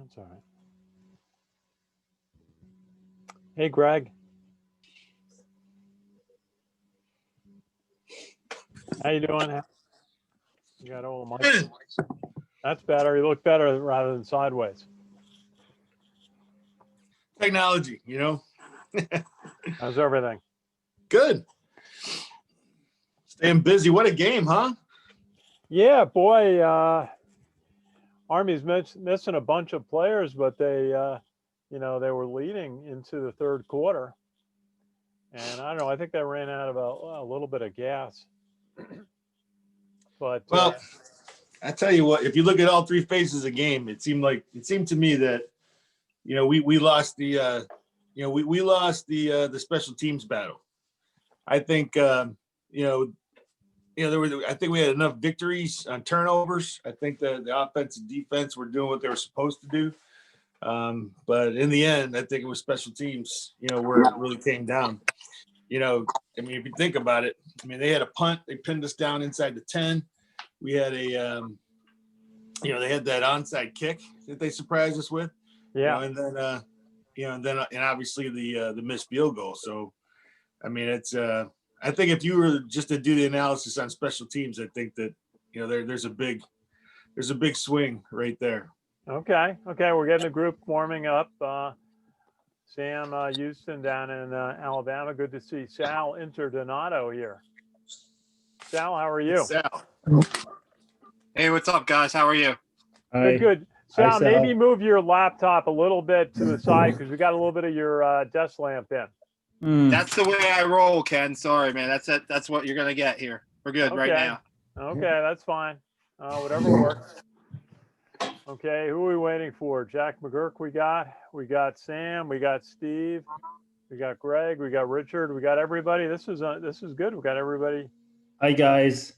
That's all right. Hey, Greg. How you doing? You got all the mic. That's better. You look better rather than sideways. Technology, you know. How's everything? Good. Staying busy. What a game, huh? Yeah, boy. Army's missing a bunch of players, but they were leading into the third quarter. And I don't know, I think they ran out of a little bit of gas. But well, I tell you what, if you look at all three phases of the game, it seemed to me that, you know, we lost the we lost the special teams battle. I think I think we had enough victories on turnovers. I think the offense and defense were doing what they were supposed to do. But in the end, I think it was special teams, you know, where it really came down. You know, I mean, if you think about it, I mean, they had a punt, they pinned us down inside the 10. We had they had that onside kick that they surprised us with. Yeah. And obviously the missed field goal. So, I mean, it's I think if you were just to do the analysis on special teams, I think that, you know, there's a big swing right there. Okay. We're getting the group warming up. Sam Houston down in Alabama. Good to see Sal Interdonato here. Sal, how are you? Sal. Hey, what's up, guys? How are you? Hi. Good. Sal, Hi, Sal. maybe move your laptop a little bit to the side because we got a little bit of your desk lamp in. That's the way I roll, Ken. Sorry, man. That's it. That's what you're gonna get here. We're good right now. Okay, that's fine. Whatever works. Okay, who are we waiting for? Jack McGurk we got Sam, we got Steve, we got Greg, we got Richard, we got everybody. This is good. We got everybody. Hi guys.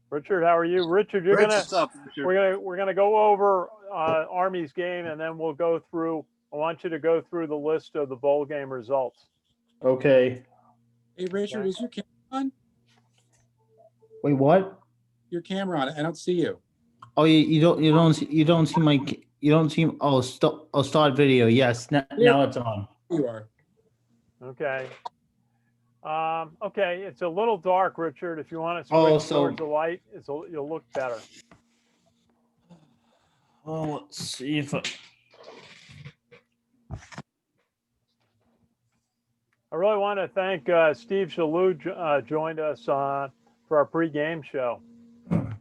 Richard, how are you? Richard, What's up, Richard? we're gonna go over Army's game and then we'll go through. I want you to go through the list of the bowl game results. Okay. Hey, Richard, is your camera on? Wait, what? Your camera on. I don't see you. Oh, you don't see my start video. Yes, now it's on. You are. Okay. Okay, it's a little dark, Richard. If you want to switch towards the light, you'll look better. Oh, let's see if I really want to thank Steve Chalu joined us for our pre-game show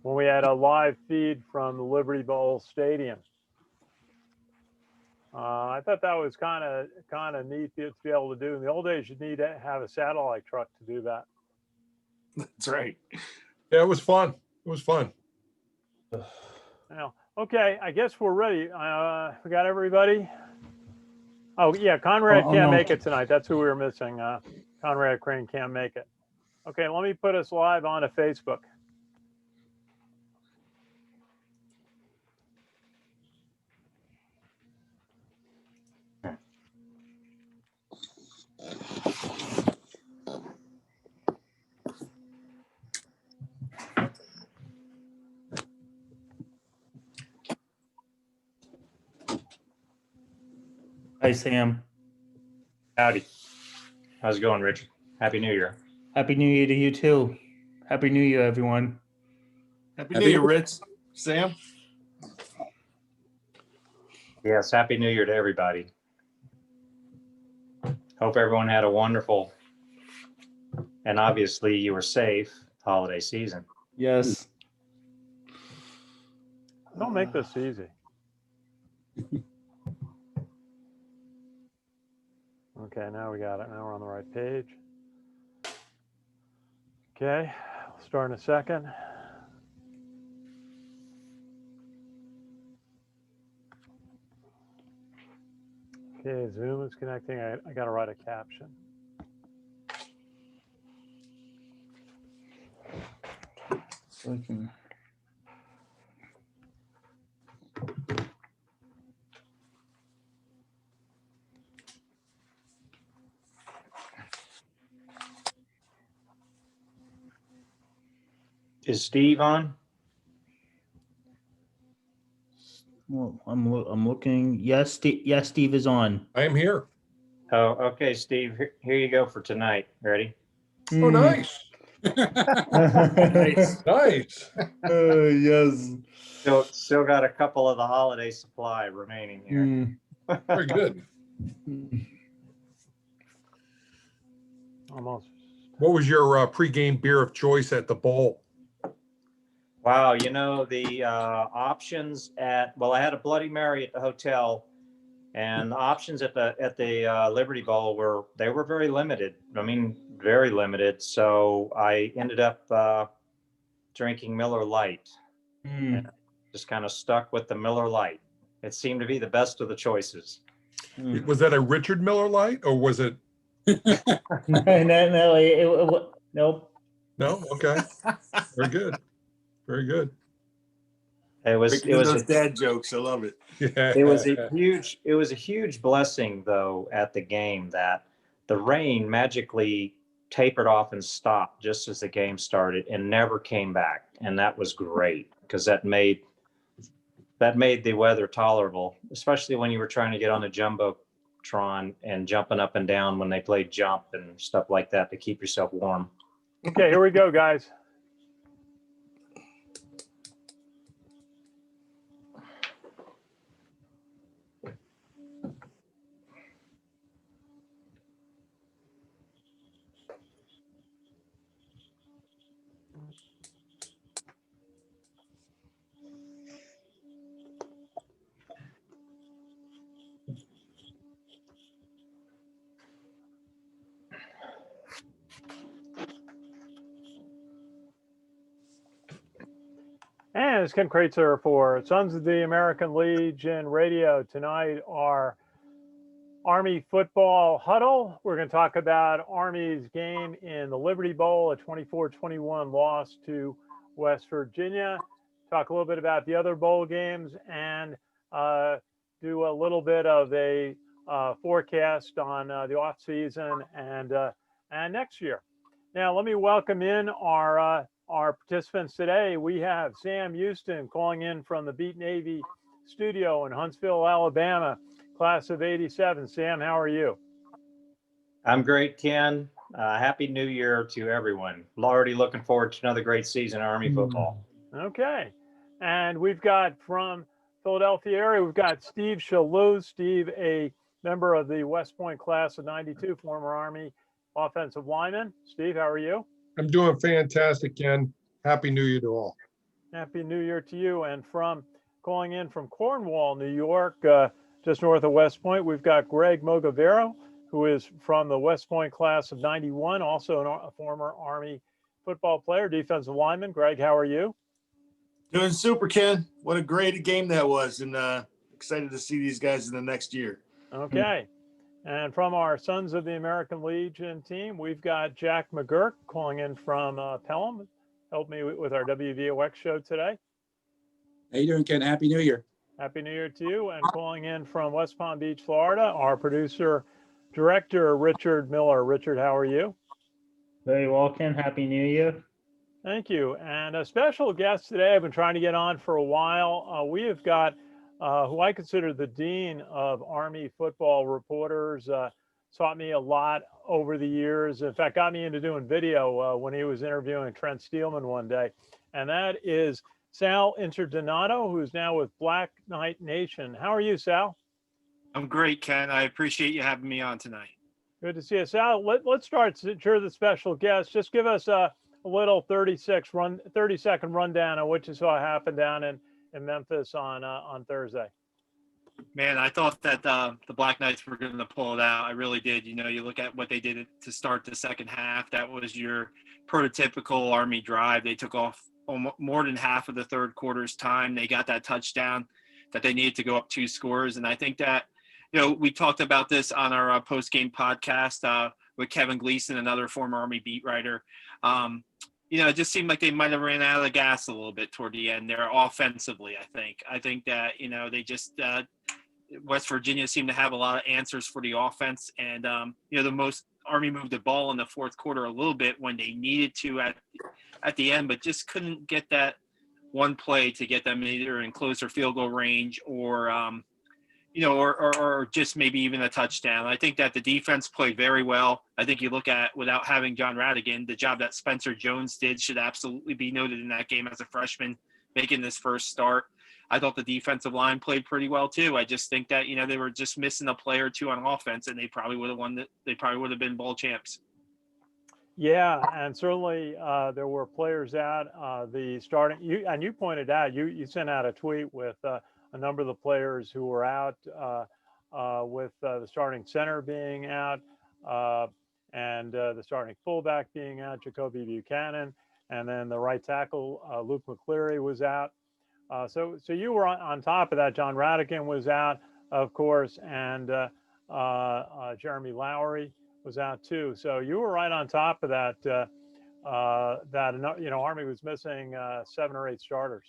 when we had a live feed from the Liberty Bowl Stadium. I thought that was kind of neat to be able to do. In the old days, you'd need to have a satellite truck to do that. That's right. Yeah, it was fun. Now, okay, I guess we're ready. We got everybody. Oh yeah, Conrad can't make it tonight. That's who we were missing. Conrad Crane can't make it. Okay, let me put us live on to Facebook. Hi, Sam. Howdy. How's it going, Richard? Happy New Year. Happy New Year to you too. Happy New Year, everyone. Happy New Year, Rich. Sam. Yes, Happy New Year to everybody. Hope everyone had a wonderful and obviously you were safe holiday season. Yes. Don't make this easy. Okay, now we got it. Now we're on the right page. Okay, we'll start in a second. Okay, Zoom is connecting. I got to write a caption. Okay. Is Steve on? Well, I'm looking. Yes, Steve is on. I am here. Oh, okay, Steve. Here you go for tonight. Ready? Oh, nice. Nice. Nice. Yes. Still got a couple of the holiday supply remaining here. Very good. Almost. What was your pregame beer of choice at the bowl? Wow, the options I had a Bloody Mary at the hotel, and the options at the Liberty Bowl were very limited. I mean, very limited. So I ended up drinking Miller Lite. And just kind of stuck with the Miller Lite. It seemed to be the best of the choices. Was that a Richard Miller Lite or was it? No. Nope. No. Okay. Very good. Very good. It was Those dad jokes. I love it. Yeah. it was a huge blessing though at the game that the rain magically tapered off and stopped just as the game started and never came back, and that was great because that made the weather tolerable, especially when you were trying to get on the jumbotron and jumping up and down when they played jump and stuff like that to keep yourself warm. Okay, here we go, guys. And it's Ken Kreitzer for Sons of the American Legion Radio. Tonight, our Army football huddle. We're going to talk about Army's game in the Liberty Bowl, a 24-21 loss to West Virginia. Talk a little bit about the other bowl games and do a little bit of a forecast on the off season and next year. Now, let me welcome in our participants today. We have Sam Houston calling in from the Beat Navy studio in Huntsville, Alabama, class of '87. Sam, how are you? I'm great, Ken. Happy New Year to everyone. Already looking forward to another great season of Army football. Okay. And we've got from Philadelphia area, we've got Steve Chalu. Steve, a member of the West Point class of '92, former Army offensive lineman. Steve, how are you? I'm doing fantastic, Ken. Happy New Year to all. Happy New Year to you. And from calling in from Cornwall, New York, just north of West Point, we've got Greg Mogaviro, who is from the West Point class of '91, also a former Army football player, defensive lineman. Greg, how are you? Doing super, Ken. What a great game that was, and excited to see these guys in the next year. Okay. And from our Sons of the American Legion team, we've got Jack McGurk calling in from Pelham. Helped me with our WVOX show today. How you doing, Ken? Happy New Year. Happy New Year to you. And calling in from West Palm Beach, Florida, our producer, director, Richard Miller. Richard, how are you? Very well, Ken. Happy New Year. Thank you. And a special guest today I've been trying to get on for a while. We have got who I consider the dean of Army football reporters, taught me a lot over the years. In fact, got me into doing video when he was interviewing Trent Steelman one day. And that is Sal Interdonato, who's now with Black Knight Nation. How are you, Sal? I'm great, Ken. I appreciate you having me on tonight. Good to see you, Sal. Let's start. Since you're the special guest, just give us a little 30-second rundown on what you saw happen down in Memphis on Thursday. Man, I thought that the Black Knights were going to pull it out. I really did. You know, you look at what they did to start the second half. That was your prototypical Army drive. They took off more than half of the third quarter's time. They got that touchdown that they needed to go up 2 scores. And I think that, you know, we talked about this on our post-game podcast with Kevin Gleason, another former Army beat writer. You know, it just seemed like they might have ran out of gas a little bit toward the end there offensively, I think that, you know, they just West Virginia seemed to have a lot of answers for the offense. And, you know, the most Army moved the ball in the fourth quarter a little bit when they needed to at the end, but just couldn't get that one play to get them either in closer field goal range or or just maybe even a touchdown. I think that the defense played very well. I think you look at, without having John Radigan, the job that Spencer Jones did should absolutely be noted in that game as a freshman making this first start. I thought the defensive line played pretty well too. I just think that, they were just missing a player or two on offense, and they probably would have won. They probably would have been bowl champs. Yeah, and certainly there were players out. You pointed out, you sent out a tweet with a number of the players who were out, with the starting center being out, and the starting fullback being out, Jacoby Buchanan, and then the right tackle, Luke McCleary, was out. So you were on top of that. John Radigan was out, of course, and Jeremy Lowry was out too. So you were right on top of that. Army was missing 7 or 8 starters.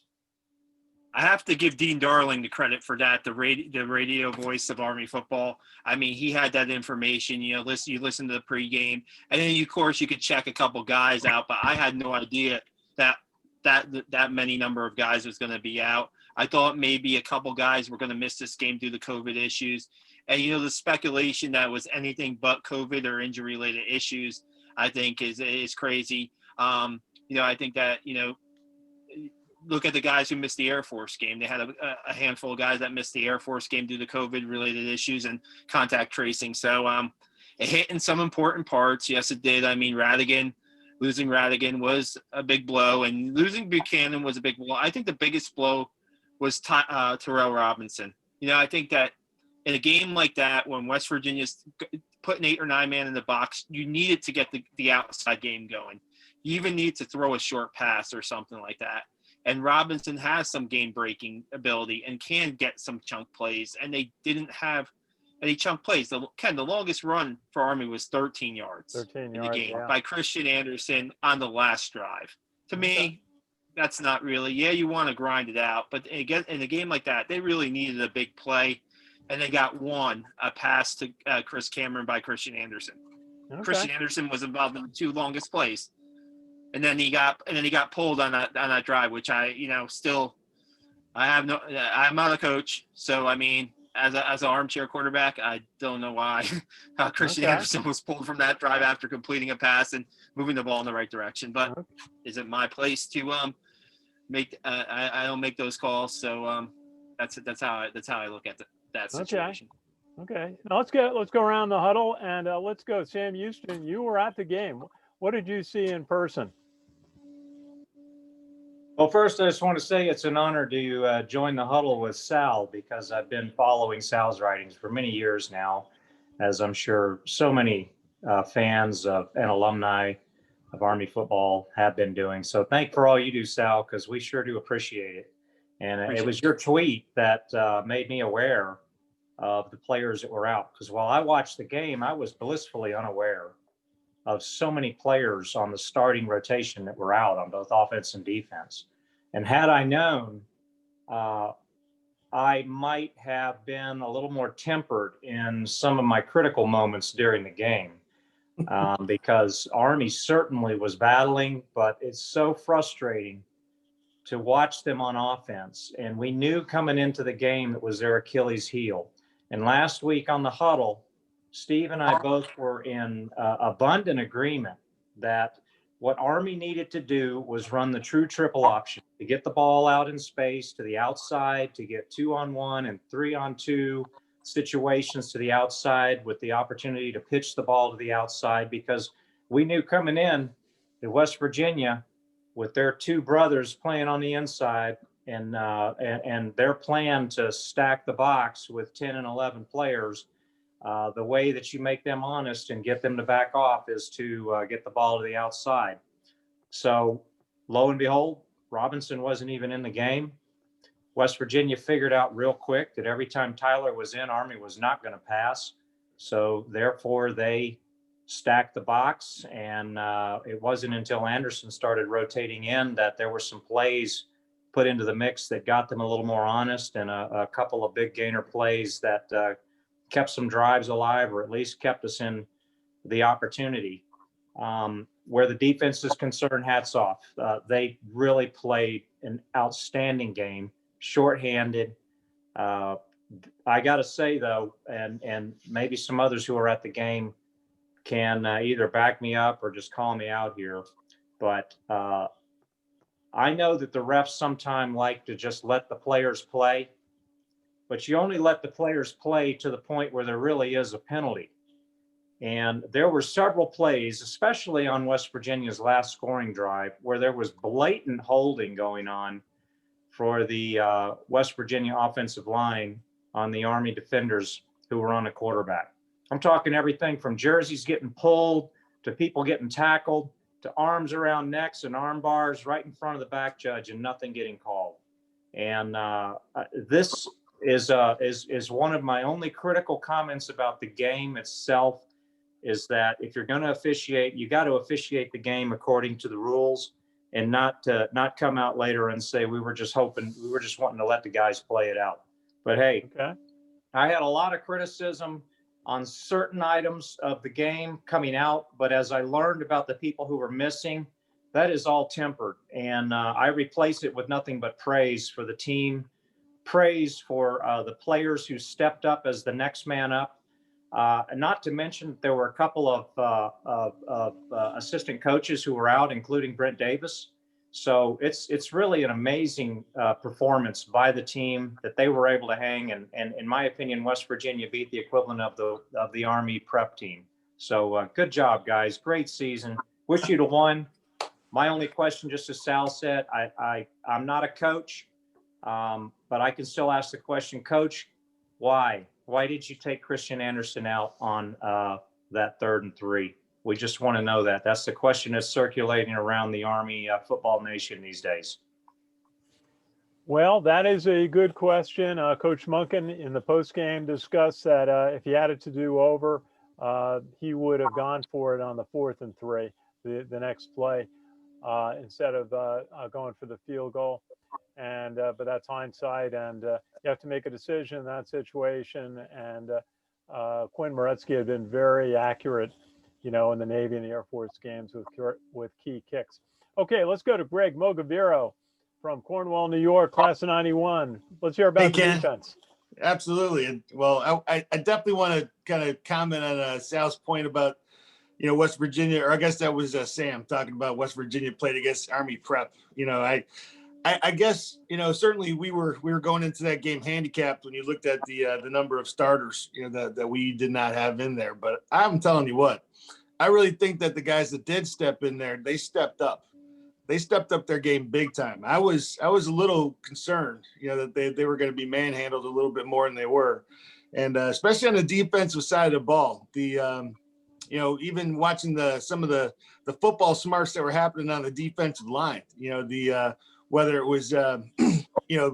I have to give Dean Darling the credit for that. The radio voice of Army football. I mean, he had that information. You listen to the pregame, and then of course you could check a couple guys out. But I had no idea that many number of guys was going to be out. I thought maybe a couple guys were going to miss this game due to COVID issues. And, the speculation that was anything but COVID or injury-related issues, I think is crazy. I think that, look at the guys who missed the Air Force game. They had a handful of guys that missed the Air Force game due to COVID-related issues and contact tracing. So it hit in some important parts. Yes, it did. I mean, losing Radigan was a big blow, and losing Buchanan was a big blow. I think the biggest blow was Terrell Robinson. I think that in a game like that, when West Virginia's putting 8 or 9 man in the box, you needed to get the outside game going. You even need to throw a short pass or something like that. And Robinson has some game-breaking ability and can get some chunk plays, and they didn't have any chunk plays. The longest run for Army was 13 yards in the game by Christian Anderson on the last drive. To me, that's not really, you want to grind it out, but again, in a game like that, they really needed a big play, and they got a pass to Chris Cameron by Christian Anderson. Okay. Christian Anderson was involved in the 2 longest plays, and then he got pulled on that drive, which I'm not a coach, so I mean, as an armchair quarterback, I don't know why Christian Anderson was pulled from that drive after completing a pass and moving the ball in the right direction. But is it my place to make? I don't make those calls, so that's how I look at that situation. Okay. Now let's go around the huddle, and let's go. Sam Houston, you were at the game. What did you see in person? Well, first, I just want to say it's an honor to join the huddle with Sal, because I've been following Sal's writings for many years now, as I'm sure so many fans and alumni of Army football have been doing. So thank for all you do, Sal, because we sure do appreciate it. And it was your tweet that made me aware of the players that were out, because while I watched the game, I was blissfully unaware of so many players on the starting rotation that were out on both offense and defense. And had I known, I might have been a little more tempered in some of my critical moments during the game, because Army certainly was battling, but it's so frustrating to watch them on offense. And we knew coming into the game it was their Achilles heel. And last week on the huddle, Steve and I both were in abundant agreement that what Army needed to do was run the true triple option, to get the ball out in space to the outside, to get 2-on-1 and 3-on-2 situations to the outside with the opportunity to pitch the ball to the outside, because we knew coming in that West Virginia, with their 2 brothers playing on the inside and their plan to stack the box with 10 and 11 players, the way that you make them honest and get them to back off is to get the ball to the outside. So lo and behold, Robinson wasn't even in the game. West Virginia figured out real quick that every time Tyler was in, Army was not going to pass. So therefore they stacked the box, and it wasn't until Anderson started rotating in that there were some plays put into the mix that got them a little more honest, and a couple of big gainer plays that kept some drives alive, or at least kept us in the opportunity. where the defense is concerned, hats off. They really played an outstanding game, shorthanded. I got to say, though, and maybe some others who are at the game can either back me up or just call me out here, but I know that the refs sometimes like to just let the players play, but you only let the players play to the point where there really is a penalty. And there were several plays, especially on West Virginia's last scoring drive, where there was blatant holding going on for the West Virginia offensive line on the Army defenders who were on the quarterback. I'm talking everything from jerseys getting pulled to people getting tackled to arms around necks and arm bars right in front of the back judge and nothing getting called. And this is one of my only critical comments about the game itself, is that if you're going to officiate, you got to officiate the game according to the rules, and not come out later and say we were just wanting to let the guys play it out. But hey, Okay. I had a lot of criticism on certain items of the game coming out, but as I learned about the people who were missing, that is all tempered, and I replace it with nothing but praise for the team, praise for the players who stepped up as the next man up. And not to mention, there were a couple of assistant coaches who were out, including Brent Davis. So it's really an amazing performance by the team that they were able to hang. And in my opinion, West Virginia beat the equivalent of the Army prep team. So good job, guys. Great season. Wish you'd have won. My only question, just as Sal said, I'm not a coach, but I can still ask the question, Coach, why? Why did you take Christian Anderson out on that 3rd and 3? We just want to know that. That's the question that's circulating around the Army football nation these days. Well, that is a good question. Coach Munkin in the postgame discussed that if he had it to do over, he would have gone for it on the 4th and 3, the next play, instead of going for the field goal. And but that's hindsight, and you have to make a decision in that situation. And Quinn Moretzky had been very accurate, in the Navy and the Air Force games with key kicks. Okay, let's go to Greg Mogaviro from Cornwall, New York, class of '91. Let's hear about the defense. Absolutely. And well, I definitely want to kind of comment on Sal's point about, West Virginia, or I guess that was Sam talking about West Virginia played against Army prep. I guess, certainly we were going into that game handicapped when you looked at the number of starters, that we did not have in there. But I'm telling you what, I really think that the guys that did step in there, they stepped up. They stepped up their game big time. I was a little concerned, that they were going to be manhandled a little bit more than they were. And especially on the defensive side of the ball, even watching some of the football smarts that were happening on the defensive line, whether it was,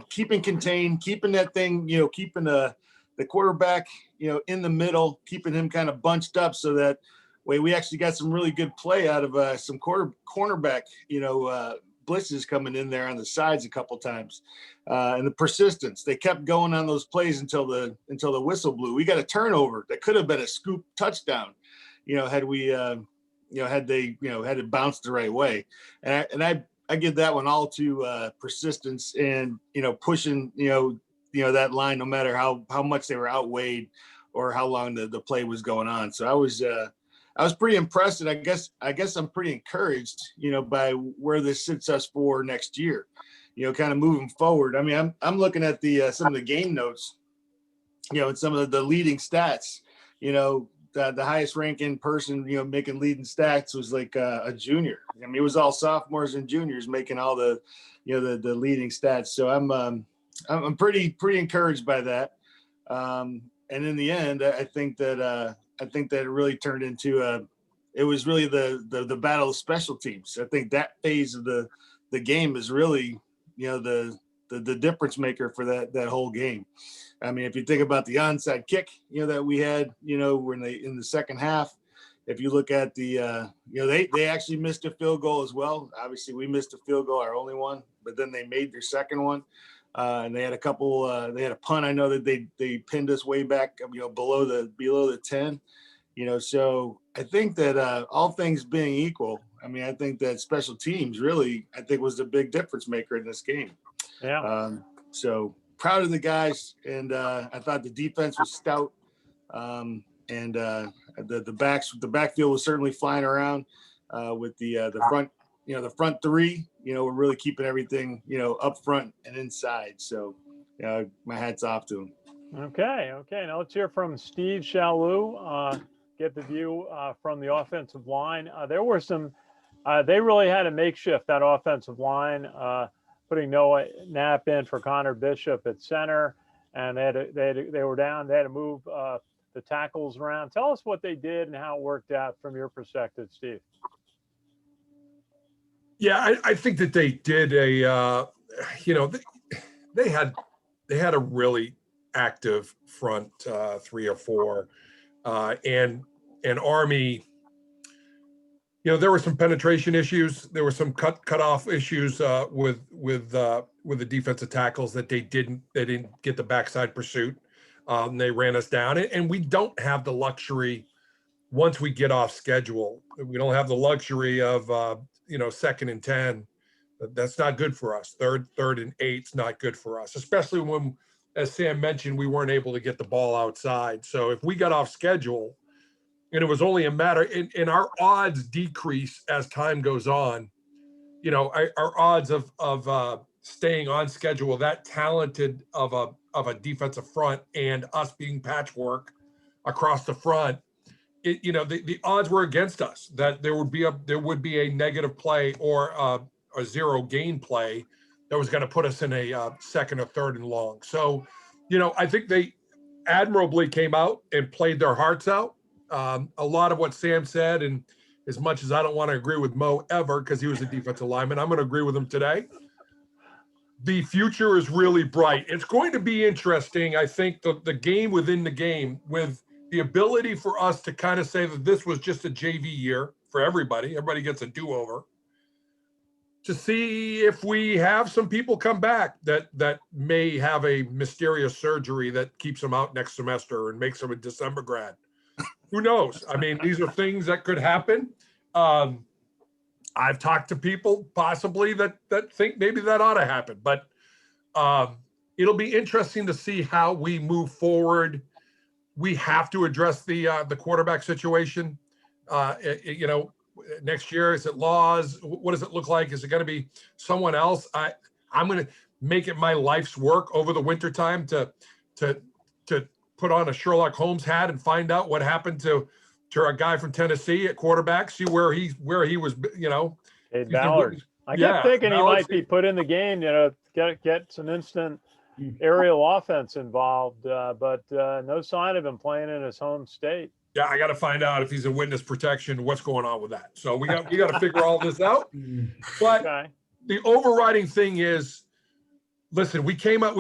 keeping contained, keeping that thing, keeping the quarterback, in the middle, keeping him kind of bunched up so that way we actually got some really good play out of some cornerback, blitzes coming in there on the sides a couple times. And the persistence, they kept going on those plays until the whistle blew. We got a turnover that could have been a scoop touchdown, had we, had it bounced the right way. And I give that one all to persistence and, pushing, that line, no matter how much they were outweighed or how long the play was going on. So I was pretty impressed, and I guess I'm pretty encouraged, by where this sits us for next year, kind of moving forward. I mean, I'm looking at some of the game notes, and some of the leading stats, the highest ranking person, making leading stats was like a junior. I mean, it was all sophomores and juniors making all the leading stats. So I'm pretty encouraged by that. And in the end, I think that it really turned into it was really the battle of special teams. I think that phase of the game is really, the difference maker for that whole game. I mean, if you think about the onside kick, that we had, when in the second half, if you look at the, they actually missed a field goal as well. Obviously, we missed a field goal, our only one, but then they made their second one. And they had a couple, they had a punt. I know that they pinned us way back, below the 10, so I think that all things being equal, I mean, I think that special teams really, I think, was the big difference maker in this game. Yeah. So proud of the guys, and I thought the defense was stout, and the backfield was certainly flying around with the front. The front three, we're really keeping everything, up front and inside. So, my hat's off to them. Okay. Now let's hear from Steve Chalu. Get the view from the offensive line. There were some. They really had a makeshift, that offensive line, putting Noah Knapp in for Connor Bishop at center, and they were down. They had to move the tackles around. Tell us what they did and how it worked out from your perspective, Steve. Yeah, I think that they did they had a really active front 3 or 4, and Army. There were some penetration issues. There were some cut off issues with the defensive tackles that they didn't get the backside pursuit. They ran us down, and we don't have the luxury once we get off schedule. We don't have the luxury of 2nd and 10. That's not good for us. Third and 8's not good for us, especially when, as Sam mentioned, we weren't able to get the ball outside. So if we got off schedule, and it was only a matter, and our odds decrease as time goes on. Our odds of staying on schedule, that talented of a defensive front, and us being patchwork across the front, the odds were against us that there would be a negative play or a zero gain play that was going to put us in a 2nd or 3rd and long. So, I think they admirably came out and played their hearts out. A lot of what Sam said, and as much as I don't want to agree with Mo ever because he was a defensive lineman, I'm going to agree with him today. The future is really bright. It's going to be interesting. I think the game within the game, with the ability for us to kind of say that this was just a JV year for everybody. Everybody gets a do-over. To see if we have some people come back that may have a mysterious surgery that keeps them out next semester and makes them a December grad. Who knows? I mean, these are things that could happen. I've talked to people possibly that think maybe that ought to happen, but it'll be interesting to see how we move forward. We have to address the quarterback situation. Next year, is it Laws? What does it look like? Is it going to be someone else? I'm going to make it my life's work over the wintertime to put on a Sherlock Holmes hat and find out what happened to a guy from Tennessee at quarterback, see where he was, Hey, Ballard. I kept thinking he might be put in the game, get some instant aerial offense involved, but no sign of him playing in his home state. Yeah, I got to find out if he's in witness protection, what's going on with that. So we got to figure all this out. But the overriding thing is, listen, we came out.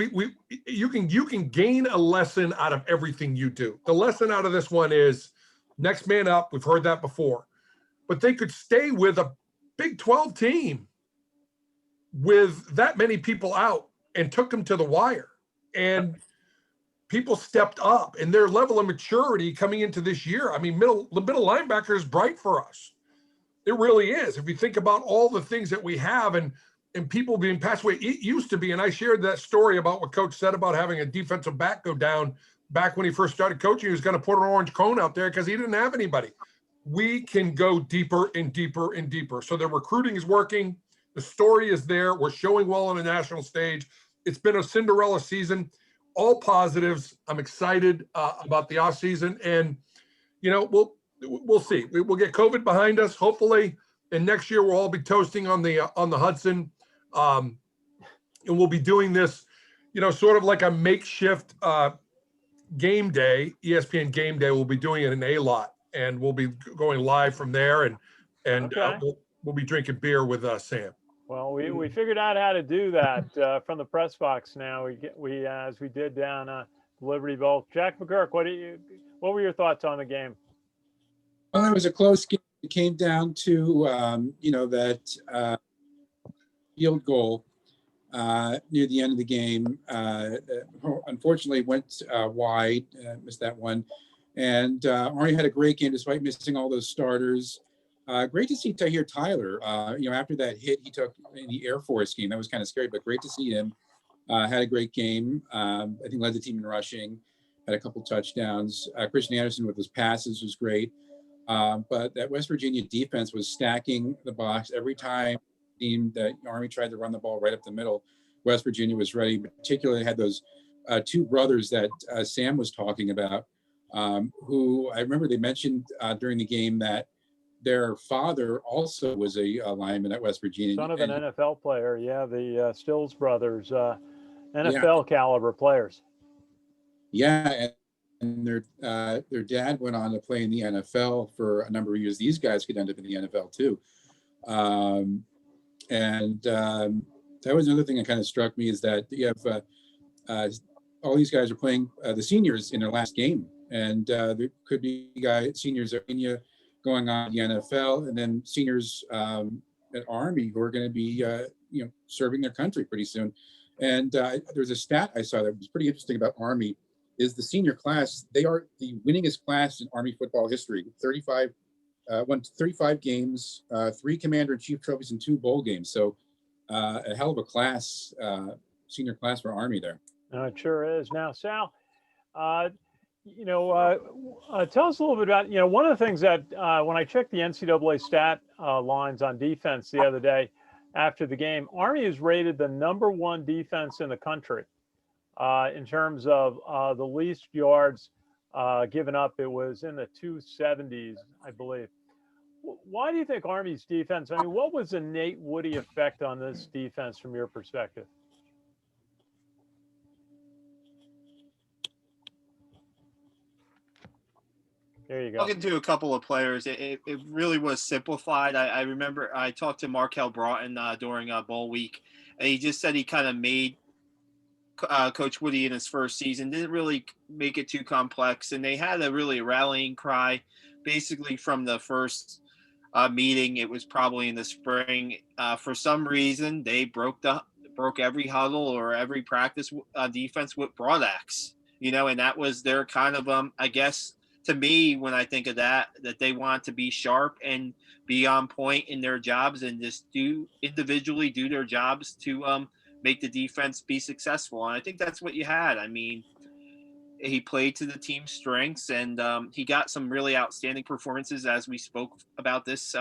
You can gain a lesson out of everything you do. The lesson out of this one is next man up. We've heard that before, but they could stay with a Big 12 team with that many people out and took them to the wire, and people stepped up, and their level of maturity coming into this year. I mean, the middle linebacker is bright for us. It really is. If you think about all the things that we have and people being passed away, it used to be, and I shared that story about what Coach said about having a defensive back go down back when he first started coaching. He was going to put an orange cone out there because he didn't have anybody. We can go deeper and deeper and deeper. So the recruiting is working. The story is there. We're showing well on the national stage. It's been a Cinderella season. All positives. I'm excited about the offseason, and we'll see. We'll get COVID behind us, hopefully, and next year we'll all be toasting on the Hudson, and we'll be doing this, sort of like a makeshift game day, ESPN game day. We'll be doing it in A-Lot, and we'll be going live from there, and we'll be drinking beer with Sam. Well, we figured out how to do that from the press box. Now we as we did down Liberty Bowl. Jack McGurk, what were your thoughts on the game? Well, it was a close game. It came down to that field goal near the end of the game. Unfortunately, went wide, missed that one. And Army had a great game despite missing all those starters. Great to see Tahir Tyler. After that hit he took in the Air Force game, that was kind of scary, but great to see him. Had a great game. I think led the team in rushing, had a couple touchdowns. Christian Anderson with his passes was great. But that West Virginia defense was stacking the box every time that Army tried to run the ball right up the middle. West Virginia was ready. Particularly had those two brothers that Sam was talking about, who I remember they mentioned during the game that their father also was a lineman at West Virginia. Son of an NFL player. Yeah, the Stills brothers, NFL caliber players. Yeah, and their dad went on to play in the NFL for a number of years. These guys could end up in the NFL too. That was another thing that kind of struck me, is that you have all these guys are playing the seniors in their last game, and there could be seniors at Virginia going on the NFL, and then seniors at Army who are going to be serving their country pretty soon. And there's a stat I saw that was pretty interesting about Army, is the senior class. They are the winningest class in Army football history. 35 won 35 games, 3 commander-in-chief trophies, and 2 bowl games. So a hell of a class, senior class for Army there. It sure is. Now, Sal, tell us a little bit about, one of the things that when I checked the NCAA stat lines on defense the other day after the game, Army is rated the #1 defense in the country in terms of the least yards given up. It was in the 270s, I believe. Why do you think Army's defense, what was the Nate Woody effect on this defense from your perspective? There you go. Talking to a couple of players, it really was simplified. I remember I talked to Markel Broughton during bowl week, and he just said he kind of made Coach Woody in his first season, didn't really make it too complex, and they had a really rallying cry basically from the first meeting. It was probably in the spring. For some reason, they broke every huddle or every practice defense with broadaxe, and that was their kind of I guess, to me, when I think of that they want to be sharp and be on point in their jobs and just individually do their jobs to make the defense be successful. And I think that's what you had. He played to the team's strengths, and he got some really outstanding performances, as we spoke about this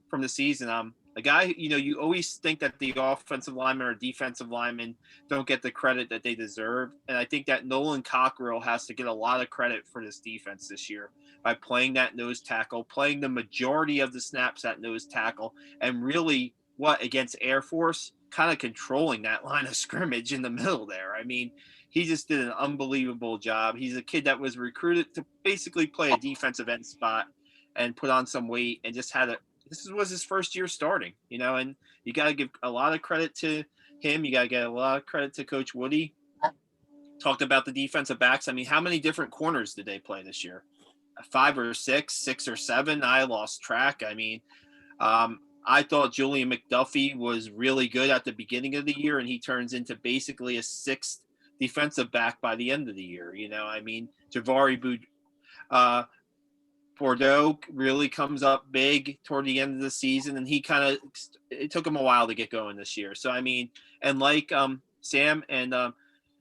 from the season. A guy, you always think that the offensive lineman or defensive lineman don't get the credit that they deserve. And I think that Nolan Cockrell has to get a lot of credit for this defense this year by playing that nose tackle, playing the majority of the snaps at nose tackle, and really against Air Force, kind of controlling that line of scrimmage in the middle there. He just did an unbelievable job. He's a kid that was recruited to basically play a defensive end spot and put on some weight, and just this was his first year starting, and you got to give a lot of credit to him. You got to get a lot of credit to Coach Woody. Talked about the defensive backs. How many different corners did they play this year? 5 or 6, 6 or 7. I lost track. I thought Julian McDuffie was really good at the beginning of the year, and he turns into basically a 6th defensive back by the end of the year. Javari Bordeaux really comes up big toward the end of the season, and it took him a while to get going this year. So, and like Sam and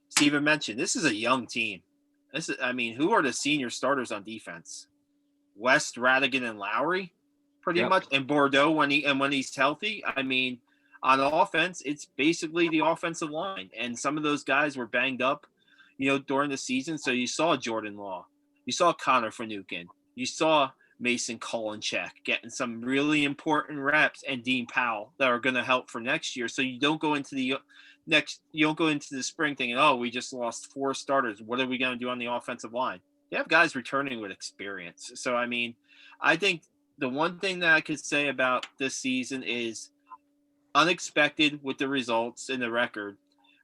Steven mentioned, this is a young team. Who are the senior starters on defense? West, Radigan, and Lowry, pretty much, and Bordeaux when he's healthy. On offense, it's basically the offensive line, and some of those guys were banged up, during the season. So you saw Jordan Law, you saw Connor Finucane, you saw Mason Kolinchek getting some really important reps, and Dean Powell that are going to help for next year. So you don't go into the spring thinking, oh, we just lost 4 starters. What are we going to do on the offensive line? You have guys returning with experience. So, I think the one thing that I could say about this season is unexpected with the results and the record.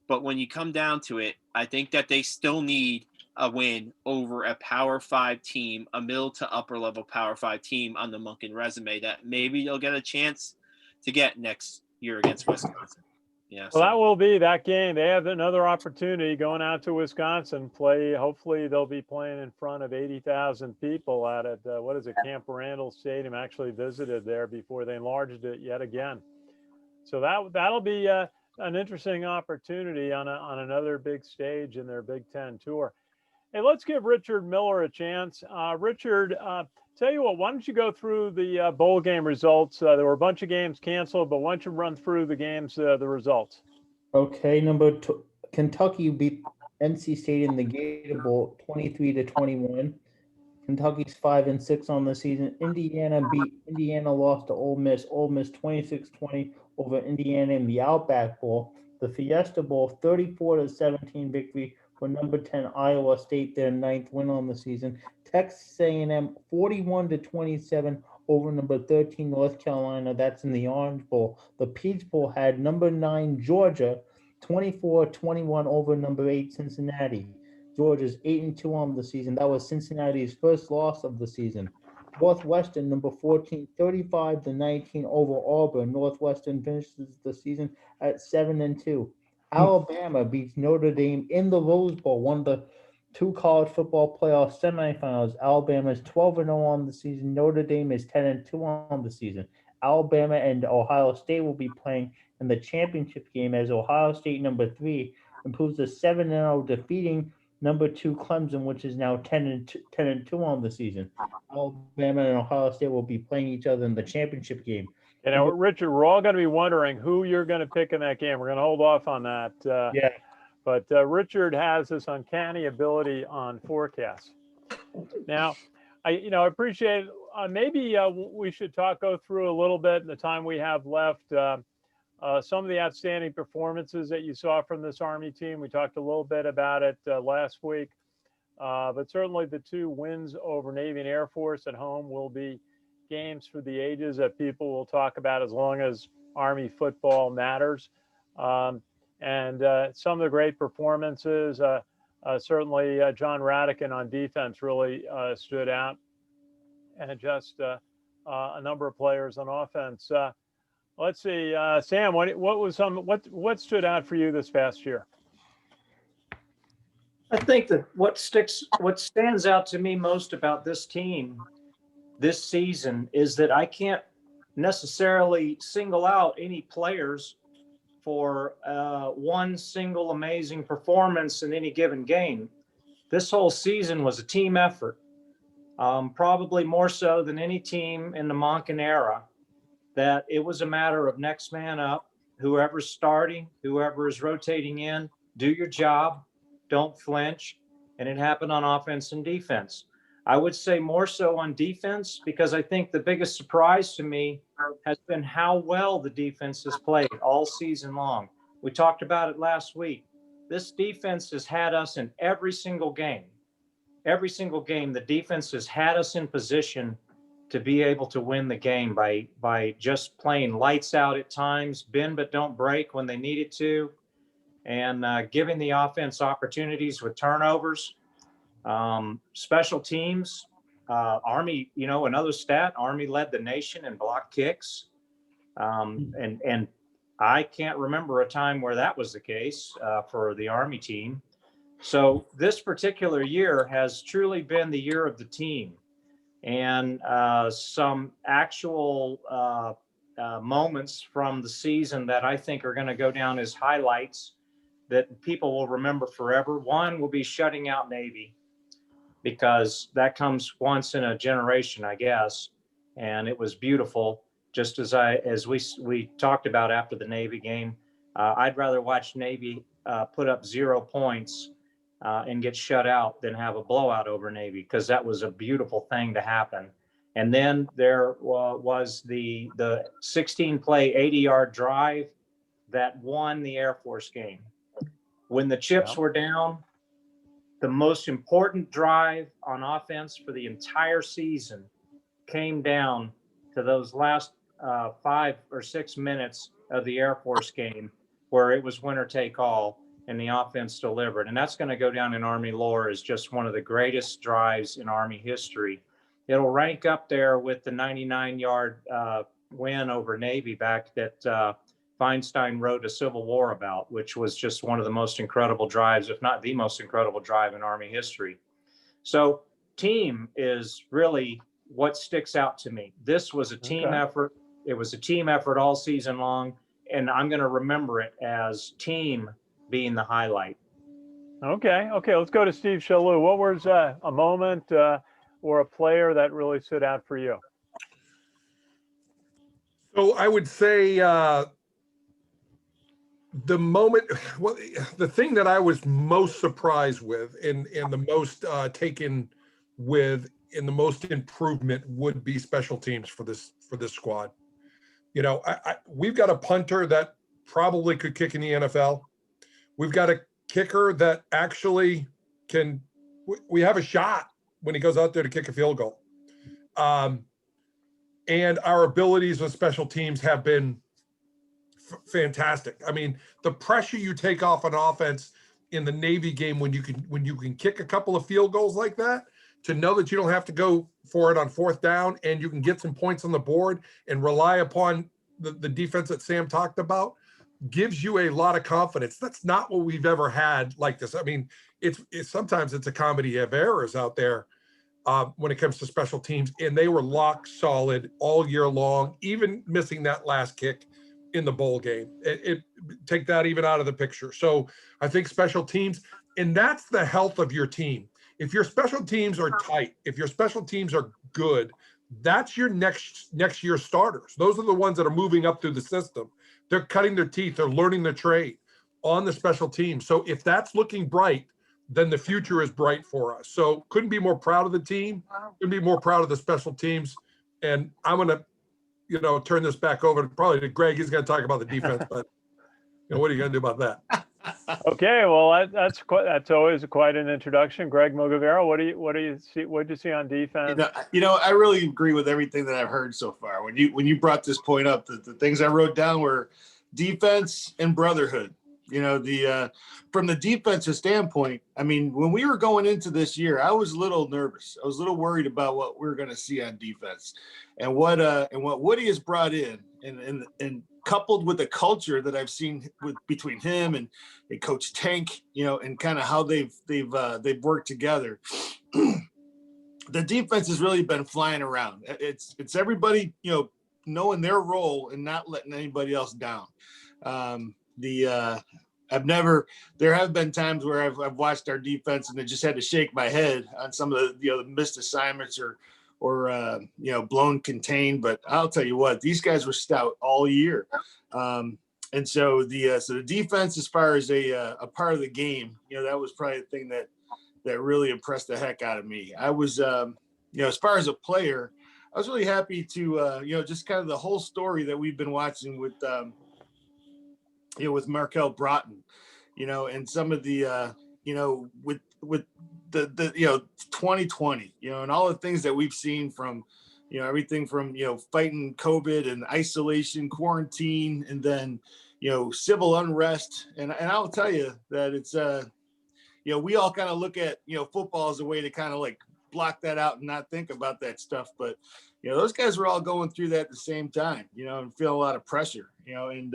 But when you come down to it, I think that they still need a win over a Power 5 team, a middle to upper level Power 5 team on the Monken resume that maybe they'll get a chance to get next year against Wisconsin. Yeah. Well, that will be that game. They have another opportunity going out to Wisconsin. Hopefully, they'll be playing in front of 80,000 people out at what is it, Camp Randall Stadium. Actually visited there before they enlarged it yet again. So that'll be an interesting opportunity on another big stage in their Big Ten tour. Hey, let's give Richard Miller a chance. Richard, tell you what, why don't you go through the bowl game results? There were a bunch of games canceled, but why don't you run through the games, the results? Okay, Kentucky beat NC State in the Gator Bowl 23-21. Kentucky's 5-6 on the season. Indiana lost to Ole Miss. Ole Miss 26-20 over Indiana in the Outback Bowl. The Fiesta Bowl 34-17 victory for number 10 Iowa State, their 9th win on the season. Texas A&M 41-27 over number 13 North Carolina. That's in the Orange Bowl. The Peach Bowl had number 9 Georgia 24-21 over number 8 Cincinnati. Georgia's 8-2 on the season. That was Cincinnati's first loss of the season. Northwestern, number 14, 35-19 over Auburn. Northwestern finishes the season at 7-2. Alabama beats Notre Dame in the Rose Bowl, one of the 2 college football playoff semifinals. Alabama is 12-0 on the season. Notre Dame is 10-2 on the season. Alabama and Ohio State will be playing in the championship game as Ohio State, number 3, improves to 7-0, defeating number 2 Clemson, which is now 10-2 on the season. Alabama and Ohio State will be playing each other in the championship game. You know, Richard, we're all going to be wondering who you're going to pick in that game. We're going to hold off on that. Yeah. But Richard has this uncanny ability on forecasts. Now, I appreciate maybe we should go through a little bit in the time we have left. Some of the outstanding performances that you saw from this Army team. We talked a little bit about it last week, but certainly the 2 wins over Navy and Air Force at home will be games for the ages that people will talk about as long as Army football matters. And some of the great performances, certainly John Radican on defense really stood out, and just a number of players on offense. Let's see, Sam. What stood out for you this past year? I think that what stands out to me most about this team this season is that I can't necessarily single out any players for one single amazing performance in any given game. This whole season was a team effort, probably more so than any team in the Monken era. That it was a matter of next man up, whoever's starting, whoever is rotating in, do your job, don't flinch. And it happened on offense and defense. I would say more so on defense, because I think the biggest surprise to me has been how well the defense has played all season long. We talked about it last week. This defense has had us in every single game. Every single game, the defense has had us in position to be able to win the game by just playing lights out at times, bend but don't break when they needed to, and giving the offense opportunities with turnovers. Special teams, Army, another stat, Army led the nation in block kicks. And I can't remember a time where that was the case for the Army team. So this particular year has truly been the year of the team. And some actual moments from the season that I think are going to go down as highlights that people will remember forever. One will be shutting out Navy, because that comes once in a generation, I guess. And it was beautiful. Just as we talked about after the Navy game, I'd rather watch Navy put up 0 points and get shut out than have a blowout over Navy, because that was a beautiful thing to happen. And then there was the 16-play 80-yard drive that won the Air Force game. When the chips were down, the most important drive on offense for the entire season came down to those last 5 or 6 minutes of the Air Force game, where it was winner take all and the offense delivered. And that's going to go down in Army lore as just one of the greatest drives in Army history. It'll rank up there with the 99-yard win over Navy back that Feinstein wrote A Civil War about, which was just one of the most incredible drives, if not the most incredible drive in Army history. So team is really what sticks out to me. This was a team effort. It was a team effort all season long, and I'm going to remember it as team being the highlight. Okay. Let's go to Steve Chalu. What was a moment or a player that really stood out for you? So I would say the moment, well, the thing that I was most surprised with and the most taken with and the most improvement would be special teams for this squad. You know, we've got a punter that probably could kick in the NFL. We've got a kicker that actually can. We have a shot when he goes out there to kick a field goal. And our abilities with special teams have been fantastic. I mean, the pressure you take off an offense in the Navy game when you can kick a couple of field goals like that, to know that you don't have to go for it on fourth down and you can get some points on the board and rely upon the defense that Sam talked about, gives you a lot of confidence. That's not what we've ever had like this. I mean, it's sometimes it's a comedy of errors out there when it comes to special teams, and they were lock solid all year long, even missing that last kick in the bowl game. It take that even out of the picture. So I think special teams, and that's the health of your team. If your special teams are tight, if your special teams are good, that's your next year's starters. Those are the ones that are moving up through the system. They're cutting their teeth. They're learning their trade on the special team. So if that's looking bright, then the future is bright for us. So couldn't be more proud of the team. Couldn't be more proud of the special teams. And I'm going to, turn this back over probably to Greg. He's going to talk about the defense, but what are you going to do about that? Okay, well that's always quite an introduction. Greg Mogaviro, what do you see? What did you see on defense? I really agree with everything that I've heard so far. When you brought this point up, the things I wrote down were defense and brotherhood. From the defensive standpoint, I mean, when we were going into this year, I was a little nervous. I was a little worried about what we were going to see on defense, and what Woody has brought in, and coupled with the culture that I've seen between him and Coach Tank, and kind of how they've worked together. The defense has really been flying around. It's everybody, knowing their role and not letting anybody else down. There have been times where I've watched our defense and I just had to shake my head on some of the missed assignments or blown contained, but I'll tell you what, these guys were stout all year. And so the defense, as far as a part of the game, that was probably the thing that really impressed the heck out of me. I was, as far as a player, I was really happy to, just kind of the whole story that we've been watching with, with Markel Broughton, and some of the, with the 2020, and all the things that we've seen from, everything from, fighting COVID and isolation, quarantine, and then, civil unrest. And I'll tell you that it's, we all kind of look at, football as a way to kind of like block that out and not think about that stuff. But, those guys were all going through that at the same time, and feel a lot of pressure, and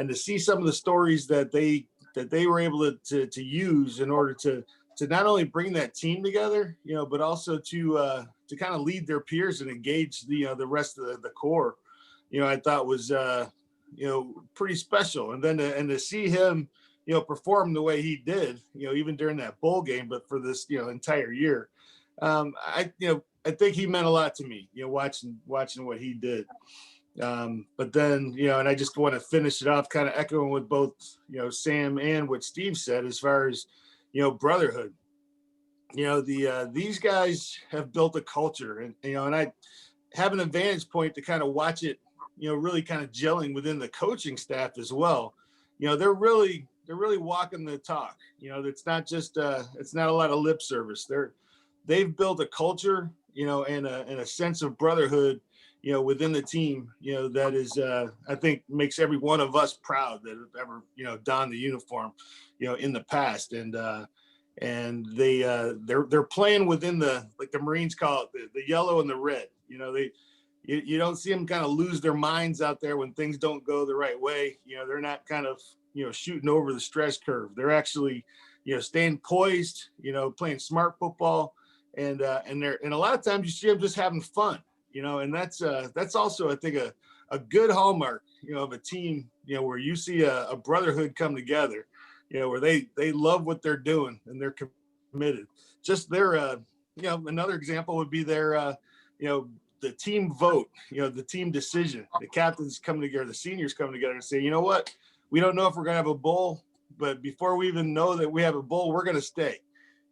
to see some of the stories that they were able to use in order to not only bring that team together, but also to kind of lead their peers and engage the rest of the core, I thought was, pretty special. And then to see him, perform the way he did, even during that bowl game, but for this, entire year, I think he meant a lot to me, watching what he did. But then, and I just want to finish it off kind of echoing with both, Sam and what Steve said, as far as, brotherhood. These guys have built a culture, and I have an advantage point to kind of watch it, really kind of gelling within the coaching staff as well. They're really walking the talk. It's not just it's not a lot of lip service. They've built a culture, and a sense of brotherhood, within the team, that is, I think makes every one of us proud that have ever, donned the uniform, in the past. And they're playing within like the Marines call it the yellow and the red. you don't see them kind of lose their minds out there when things don't go the right way. They're not kind of, shooting over the stress curve. They're actually, staying poised, playing smart football. And a lot of times you see them just having fun, and that's also, I think, a good hallmark, of a team, where you see a brotherhood come together, where they love what they're doing and they're committed. Just their, another example would be their, the team vote, the team decision. The captains come together, the seniors come together and say, you know what, we don't know if we're going to have a bowl, but before we even know that we have a bowl, we're going to stay.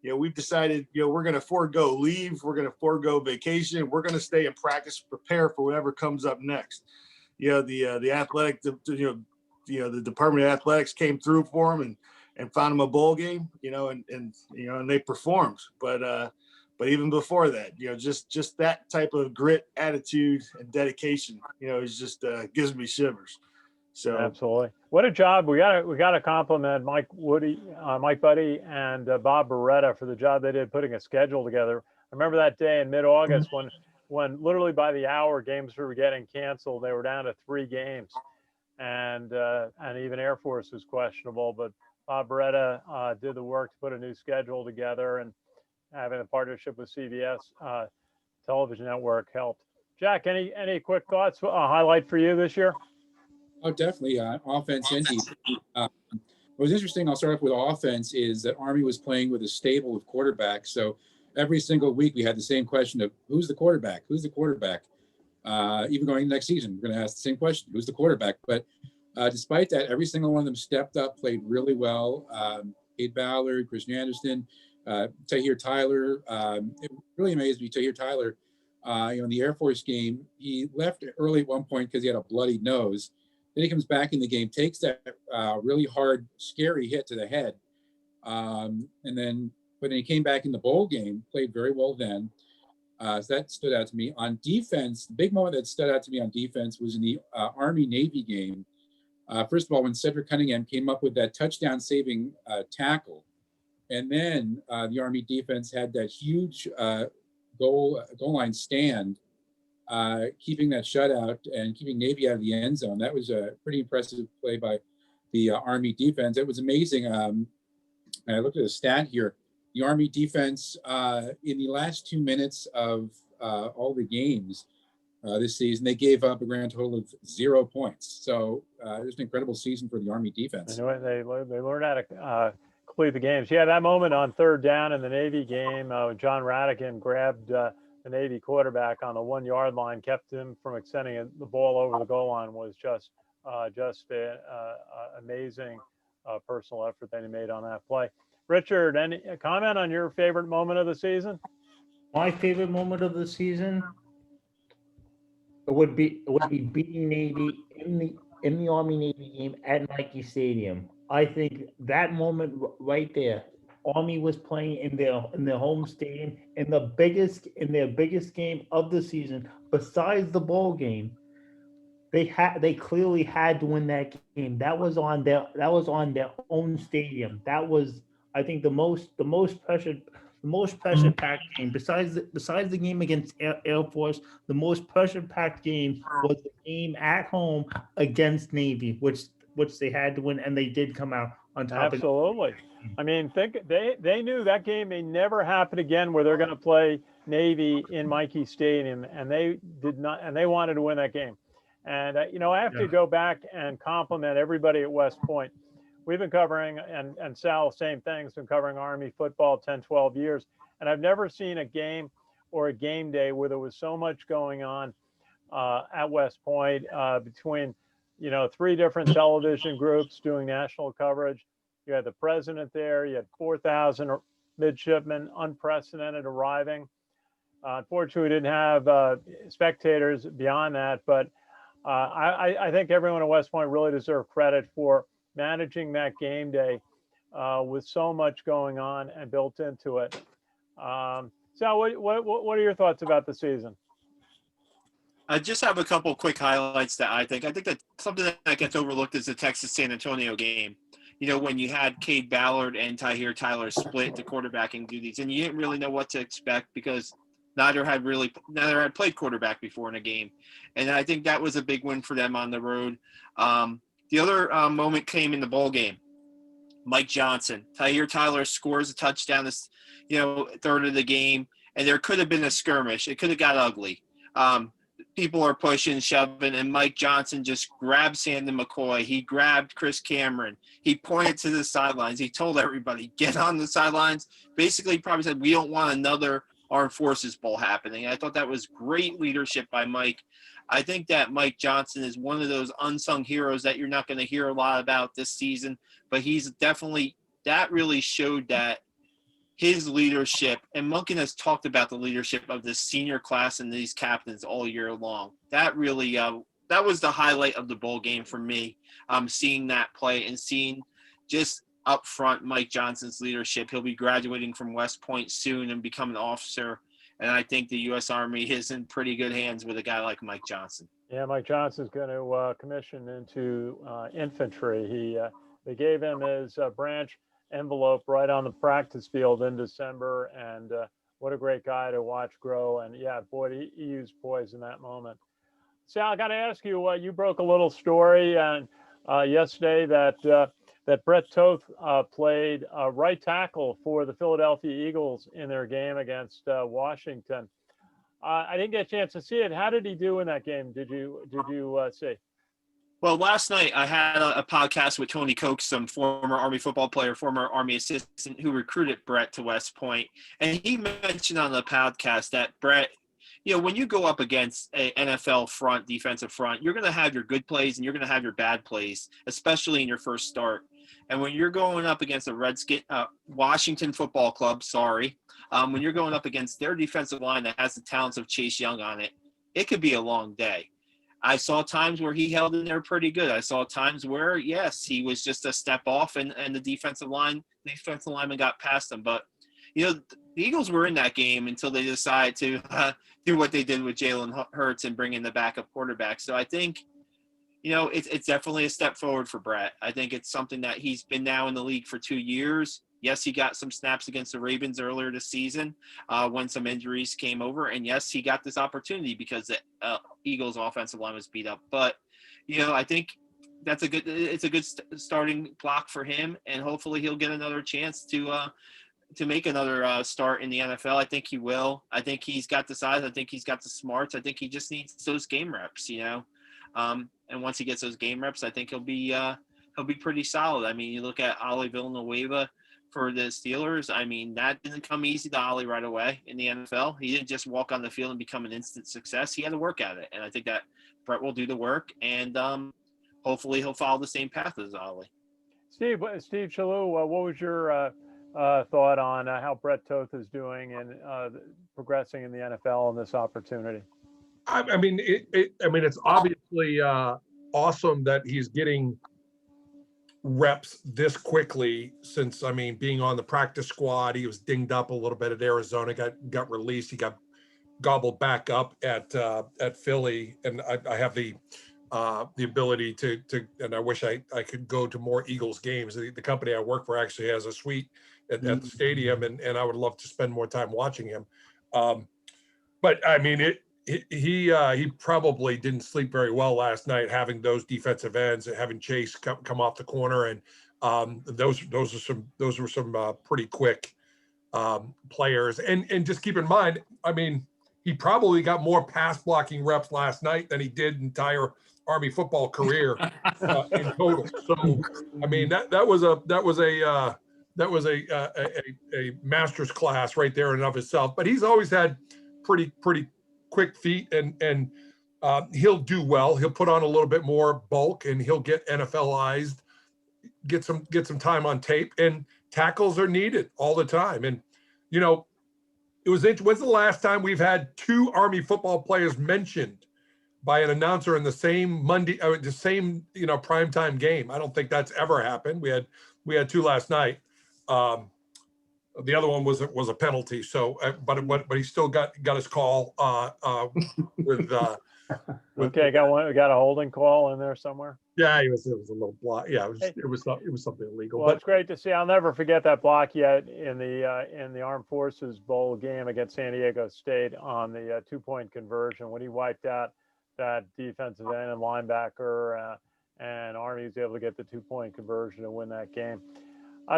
We've decided, we're going to forego leave. We're going to forego vacation. We're going to stay and practice, prepare for whatever comes up next. The athletic, the Department of Athletics came through for them and found them a bowl game, and they performed. But even before that, just that type of grit, attitude, and dedication, is just gives me shivers. So absolutely, what a job! We got to compliment Mike Buddy, and Bob Beretta for the job they did putting a schedule together. I remember that day in mid-August when literally by the hour games were getting canceled. They were down to 3 games, and even Air Force was questionable. But Bob Beretta did the work to put a new schedule together, and having a partnership with CBS television network helped. Jack, any quick thoughts? Highlight for you this year? Oh, definitely. Offense and defense. What was interesting, I'll start off with offense, is that Army was playing with a stable of quarterbacks. So every single week we had the same question of who's the quarterback? Who's the quarterback? Even going next season, we're going to ask the same question, who's the quarterback? But despite that, every single one of them stepped up, played really well. Cade Ballard, Christian Anderson, Tahir Tyler. It really amazed me, Tahir Tyler, in the Air Force game, he left early at one point because he had a bloody nose. Then he comes back in the game, takes that really hard, scary hit to the head. But then he came back in the bowl game, played very well then. So that stood out to me. On defense, the big moment that stood out to me on defense was in the Army-Navy game. First of all, when Cedric Cunningham came up with that touchdown-saving tackle, and then the Army defense had that huge goal line stand, keeping that shutout and keeping Navy out of the end zone. That was a pretty impressive play by the Army defense. It was amazing. I looked at a stat here. The Army defense in the last 2 minutes of all the games this season, they gave up a grand total of 0 points. So it was an incredible season for the Army defense. They learned how to complete the games. Yeah, that moment on 3rd down in the Navy game, John Radican grabbed the Navy quarterback on the 1 yard line, kept him from extending the ball over the goal line, was just an amazing personal effort that he made on that play. Richard, any comment on your favorite moment of the season? My favorite moment of the season, it would be beating Navy in the Army Navy game at Nike Stadium. I think that moment right there, Army was playing in their home stadium in their biggest game of the season, besides the bowl game. They clearly had to win that game. That was on their own stadium. That was, I think, the most pressure packed game. Besides the game against Air Force, the most pressure packed game was the game at home against Navy, which they had to win, and they did come out on top. Absolutely. I mean, they knew that game may never happen again where they're going to play Navy in Mikey Stadium, and they did not, and they wanted to win that game. And I have to go back and compliment everybody at West Point. We've been covering, and Sal, same thing, has been covering Army football 10, 12 years, and I've never seen a game or a game day where there was so much going on at West Point between 3 different television groups doing national coverage. You had the president there. You had 4,000 midshipmen, unprecedented, arriving. Unfortunately, we didn't have spectators beyond that, but I think everyone at West Point really deserves credit for managing that game day with so much going on and built into it. Sal, what are your thoughts about the season? I just have a couple quick highlights that I think that something that gets overlooked is the Texas San Antonio game. When you had Cade Ballard and Tahir Tyler split the quarterbacking duties, and you didn't really know what to expect because neither had played quarterback before in a game. And I think that was a big win for them on the road. The other moment came in the bowl game. Mike Johnson. Tyler scores a touchdown this, third of the game, and there could have been a skirmish. It could have got ugly. People are pushing, shoving, and Mike Johnson just grabbed Sandon McCoy. He grabbed Chris Cameron. He pointed to the sidelines. He told everybody, get on the sidelines. Basically, probably said, we don't want another Armed Forces Bowl happening. I thought that was great leadership by Mike. I think that Mike Johnson is one of those unsung heroes that you're not going to hear a lot about this season, but he's definitely – that really showed that his leadership, and Monken has talked about the leadership of this senior class and these captains all year long. That really that was the highlight of the bowl game for me, seeing that play and seeing just up front Mike Johnson's leadership. He'll be graduating from West Point soon and become an officer, and I think the U.S. Army is in pretty good hands with a guy like Mike Johnson. Yeah, Mike Johnson's going to commission into infantry. They gave him his branch envelope right on the practice field in December, and what a great guy to watch grow. And yeah, boy, he used poise in that moment. Sal, I got to ask you, you broke a little story and yesterday that Brett Toth played right tackle for the Philadelphia Eagles in their game against Washington. I didn't get a chance to see it. How did he do in that game? Did you see? Well, last night I had a podcast with Tony Coaxum, former Army football player, former Army assistant who recruited Brett to West Point. And he mentioned on the podcast that Brett, when you go up against an NFL front, defensive front, you're going to have your good plays and you're going to have your bad plays, especially in your first start. And when you're going up against a Washington Football Club, when you're going up against their defensive line that has the talents of Chase Young on it, it could be a long day. I saw times where he held in there pretty good. I saw times where, yes, he was just a step off and the defensive lineman got past him. But, the Eagles were in that game until they decided to do what they did with Jalen Hurts and bring in the backup quarterback. So I think, it's definitely a step forward for Brett. I think it's something that he's been now in the league for 2 years. Yes, he got some snaps against the Ravens earlier this season when some injuries came over. And yes, he got this opportunity because the Eagles offensive line was beat up. But, I think it's a good starting block for him. And hopefully he'll get another chance to make another start in the NFL. I think he will. I think he's got the size. I think he's got the smarts. I think he just needs those game reps, and once he gets those game reps, I think he'll be pretty solid. I mean, you look at Ollie Villanueva for the Steelers. I mean, that didn't come easy to Ollie right away in the NFL. He didn't just walk on the field and become an instant success. He had to work at it. And I think that Brett will do the work, and hopefully he'll follow the same path as Ollie. Steve Chalu, what was your thought on how Brett Toth is doing and progressing in the NFL and this opportunity? I mean, it's obviously awesome that he's getting reps this quickly since, being on the practice squad. He was dinged up a little bit at Arizona, got released. He got gobbled back up at Philly. And I have the ability to, and I wish I could go to more Eagles games. The company I work for actually has a suite at the stadium, and I would love to spend more time watching him. But he probably didn't sleep very well last night, having those defensive ends and having Chase come off the corner, and those were some pretty quick players. And just keep in mind, he probably got more pass blocking reps last night than he did entire Army football career in total. So that was a master's class right there in and of itself. But he's always had pretty quick feet, and he'll do well. He'll put on a little bit more bulk, and he'll get NFLized, get some time on tape, and tackles are needed all the time. And it was interesting. When's the last time we've had two Army football players mentioned by an announcer in the same primetime game? I don't think that's ever happened. We had two last night. The other one was a penalty. So, but he still got his call with Okay, got a holding call in there somewhere. Yeah, it was a little block. Yeah, Hey. it was something illegal. Well, But it's great to see. I'll never forget that block yet in the Armed Forces Bowl game against San Diego State on the 2-point conversion when he wiped out that defensive end and linebacker, and Army was able to get the 2-point conversion and win that game.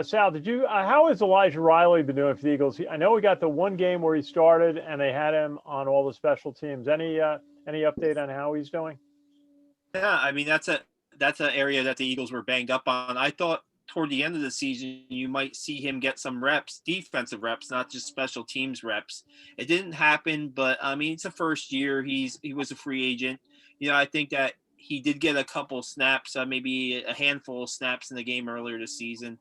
Sal, how has Elijah Riley been doing for the Eagles? I know we got the one game where he started and they had him on all the special teams. Any update on how he's doing? Yeah, I mean that's an area that the Eagles were banged up on. I thought toward the end of the season you might see him get some reps, defensive reps, not just special teams reps. It didn't happen, but I mean it's a first year. He was a free agent. I think that he did get a couple snaps, maybe a handful of snaps in the game earlier this season.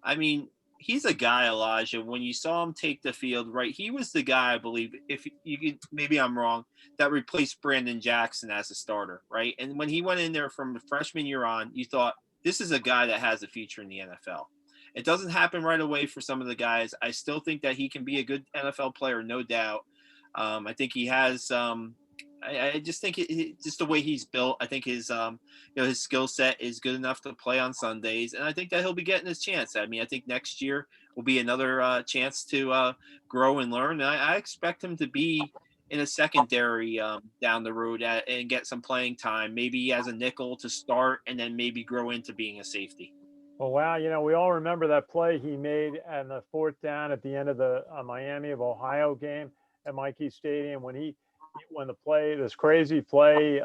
I mean, he's a guy, Elijah. When you saw him take the field, right, he was the guy, I believe, if you could, maybe I'm wrong, that replaced Brandon Jackson as a starter, right? And when he went in there from the freshman year on, you thought, this is a guy that has a future in the NFL. It doesn't happen right away for some of the guys. I still think that he can be a good NFL player, no doubt. I think he has I just think just the way he's built, I think his his skill set is good enough to play on Sundays, and I think that he'll be getting his chance. I mean, I think next year will be another chance to grow and learn. And I expect him to be in a secondary down the road and get some playing time, maybe as a nickel to start, and then maybe grow into being a safety. Well, wow, we all remember that play he made on the 4th down at the end of the Miami of Ohio game at Michie Stadium when this crazy play,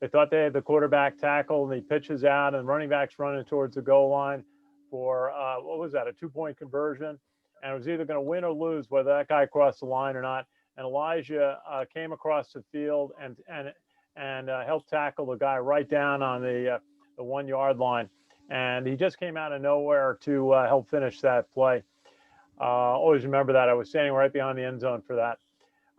they thought they had the quarterback tackle and he pitches out and running back's running towards the goal line for, what was that, a 2-point conversion? And it was either going to win or lose whether that guy crossed the line or not. And Elijah came across the field and helped tackle the guy right down on the 1-yard line. And he just came out of nowhere to help finish that play. Always remember that. I was standing right behind the end zone for that.